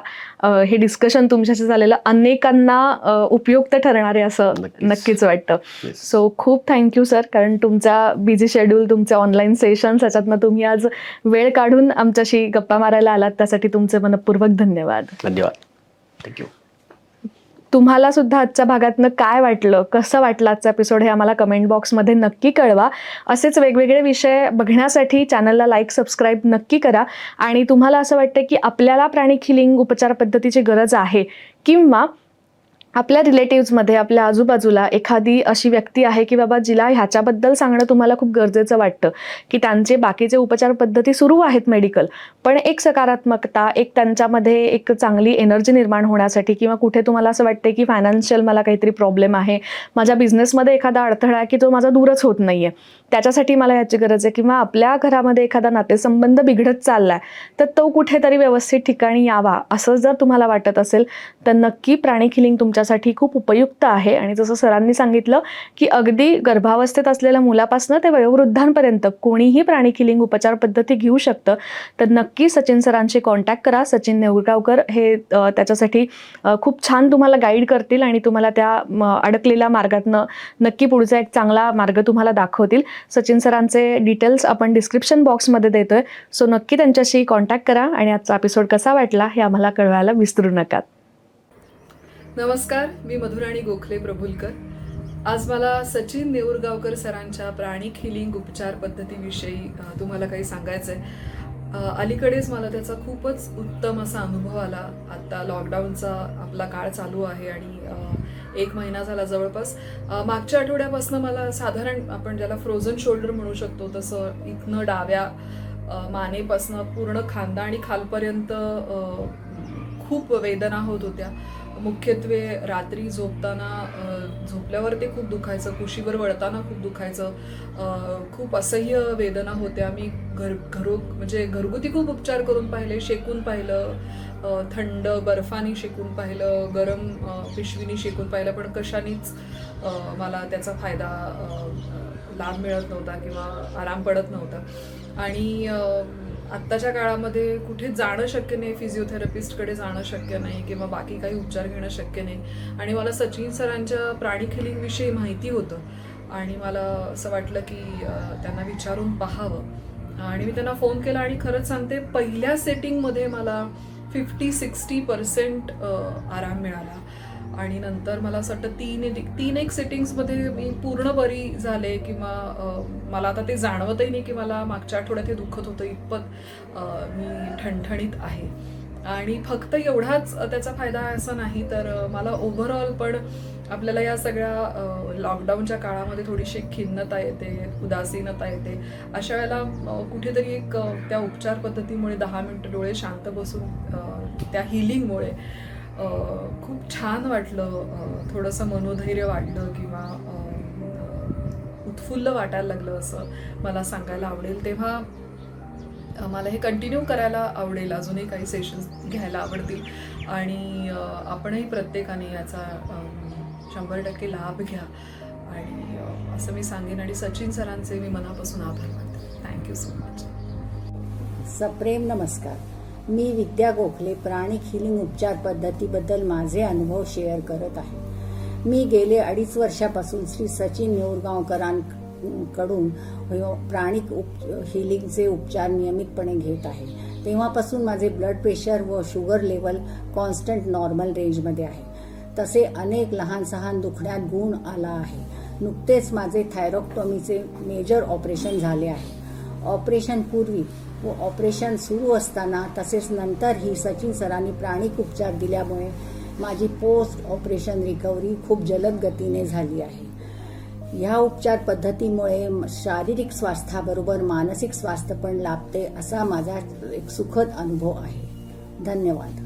हे डिस्कशन तुमच्याशी झालेलं अनेकांना उपयुक्त ठरणार आहे असं नक्कीच वाटतं. सो खूप थँक्यू सर, कारण तुमचा बिझी शेड्यूल, तुमचे ऑनलाईन सेशन्स, याच्यातनं तुम्ही आज वेळ काढून आमच्याशी गप्पा मारायला आलात, त्यासाठी तुमचे मनपूर्वक धन्यवाद. धन्यवाद. थँक्यू. तुम्हाला सुद्धा आजच्या भागातनं काय वाटलं, कसं वाटलं आजचा एपिसोड, हे आम्हाला कमेंट बॉक्समध्ये नक्की कळवा. असेच वेगवेगळे विषय बघण्यासाठी चॅनलला लाईक, सबस्क्राईब नक्की करा. आणि तुम्हाला असं वाटतं की आपल्याला प्राणिक हिलिंग उपचार पद्धतीची गरज आहे, किंवा आपल्या रिलेटिव्समध्ये, आपल्या आजूबाजूला एखादी अशी व्यक्ती आहे की बाबा जिला ह्याच्याबद्दल सांगणं तुम्हाला खूप गरजेचं वाटतं, की त्यांचे बाकीचे उपचार पद्धती सुरू आहेत मेडिकल, पण एक सकारात्मकता, एक त्यांच्यामध्ये एक चांगली एनर्जी निर्माण होण्यासाठी, किंवा कुठे तुम्हाला असं वाटतं की फायनान्शियल मला काहीतरी प्रॉब्लेम आहे, माझ्या बिझनेसमध्ये एखादा अडथळा आहे की जो माझा दूरच होत नाही आहे, त्याच्यासाठी मला ह्याची गरज आहे, किंवा आपल्या घरामध्ये एखादा नातेसंबंध बिघडत चालला आहे तर तो कुठेतरी व्यवस्थित ठिकाणी यावा, असं जर तुम्हाला वाटत असेल तर नक्की प्राणिक हिलिंग तुमच्यासाठी खूप उपयुक्त आहे. आणि जसं सरांनी सांगितलं की अगदी गर्भावस्थेत असलेल्या मुलापासून ते वयोवृद्धांपर्यंत कोणीही प्राणिक हिलिंग उपचार पद्धती घेऊ शकतं. तर नक्की सचिन सरांशी कॉन्टॅक्ट करा. सचिन नेवरगावकर हे त्याच्यासाठी खूप छान तुम्हाला गाईड करतील आणि तुम्हाला त्या अडकलेल्या मार्गातनं नक्की पुढचा एक चांगला मार्ग तुम्हाला दाखवतील. सचिन सरांचे डिटेल्स आपण डिस्क्रिप्शन बॉक्समध्ये देतोय, सो नक्की त्यांच्याशी कॉन्टॅक्ट करा. आणि आजचा एपिसोड कसा वाटला हे आम्हाला कळवायला विसरू नका. नमस्कार, मी मधुराणी गोखले प्रभुलकर. आज मला सचिन नेवरगावकर सरांच्या प्राणिक हिलिंग उपचार पद्धतीविषयी तुम्हाला काही सांगायचं आहे. अलीकडेच मला त्याचा खूपच उत्तम असा अनुभव आला. आत्ता लॉकडाऊनचा आपला काळ चालू आहे आणि 1 महिना झाला जवळपास. मागच्या आठवड्यापासून मला साधारण आपण ज्याला फ्रोझन शोल्डर म्हणू शकतो तसं इथनं डाव्या मानेपासनं पूर्ण खांदा आणि खालपर्यंत खूप वेदना होत होत्या. मुख्यत्वे रात्री झोपल्यावर ते खूप दुखायचं, कुशीवर वळताना खूप दुखायचं, खूप असह्य वेदना होत्या. मी म्हणजे घरगुती खूप उपचार करून पाहिले, शेकून पाहिलं, थंड बर्फानी शेकून पाहिलं, गरम पिशवीनी शेकून पाहिलं, पण कशानेच मला त्याचा लाभ मिळत नव्हता किंवा आराम पडत नव्हता. आणि आत्ताच्या काळामध्ये कुठे जाणं शक्य नाही, फिजिओथेरपिस्टकडे जाणं शक्य नाही किंवा बाकी काही उपचार घेणं शक्य नाही. आणि मला सचिन सरांच्या प्राणिक हिलिंगविषयी माहिती होतं आणि मला असं वाटलं की त्यांना विचारून पाहावं. आणि मी त्यांना फोन केला आणि खरंच सांगते, पहिल्या सेटिंगमध्ये मला 50-60% आराम मिळाला. आणि नंतर मला असं वाटतं तीन एक सेटिंग्समध्ये मी पूर्ण बरी झाले किंवा मला आता ते जाणवतही नाही की मला मागच्या आठवड्यात हे दुखत होतं, इतपत मी ठणठणीत आहे. आणि फक्त एवढाच त्याचा फायदा आहे असं नाही, तर मला ओव्हरऑल पण आपल्याला या सगळ्या लॉकडाऊनच्या काळामध्ये थोडीशी खिन्नता येते, उदासीनता येते. अशा वेळेला कुठेतरी एक त्या उपचार पद्धतीमुळे 10 मिनिटं डोळे शांत बसून त्या हिलिंगमुळे खूप छान वाटलं, थोडंसं मनोधैर्य वाढलं किंवा उत्फुल्ल वाटायला लागलं असं मला सांगायला आवडेल. तेव्हा मला हे कंटिन्यू करायला आवडेल, अजूनही काही सेशन्स घ्यायला आवडतील आणि आपणही प्रत्येकाने याचा 100% लाभ घ्या. आणि असं मी सांगेन. आणि सचिन सरांचे मी मनापासून आभार मानते. Thank you so much. सप्रेम नमस्कार. मी विद्या गोखले प्राणिक हिलिंग उपचार पद्धतीबद्दल माझे अनुभव शेअर करत आहे. मी गेले 2.5 वर्षापासून श्री सचिन नेऊरगावकरांकडून प्राणिक हिलिंगचे उपचार नियमितपणे घेत आहे. तेव्हापासून माझे ब्लड प्रेशर व शुगर लेवल कॉन्स्टंट नॉर्मल रेंजमध्ये आहे. तसे अनेक लहान सहान दुखण्यात गुण आला आहे. नुकतेच माझे थायरॉक्टॉमीचे मेजर ऑपरेशन झाले आहे. ऑपरेशन पूर्वी व ऑपरेशन सुरू असताना तसेच नंतरही सचिन सरांनी प्राणिक उपचार दिल्यामुळे माझी पोस्ट ऑपरेशन रिकव्हरी खूप जलद गतीने झाली आहे. ह्या उपचार पद्धतीमुळे शारीरिक स्वास्थ्याबरोबर मानसिक स्वास्थ्य पण लाभते, असा माझा एक सुखद अनुभव आहे. धन्यवाद.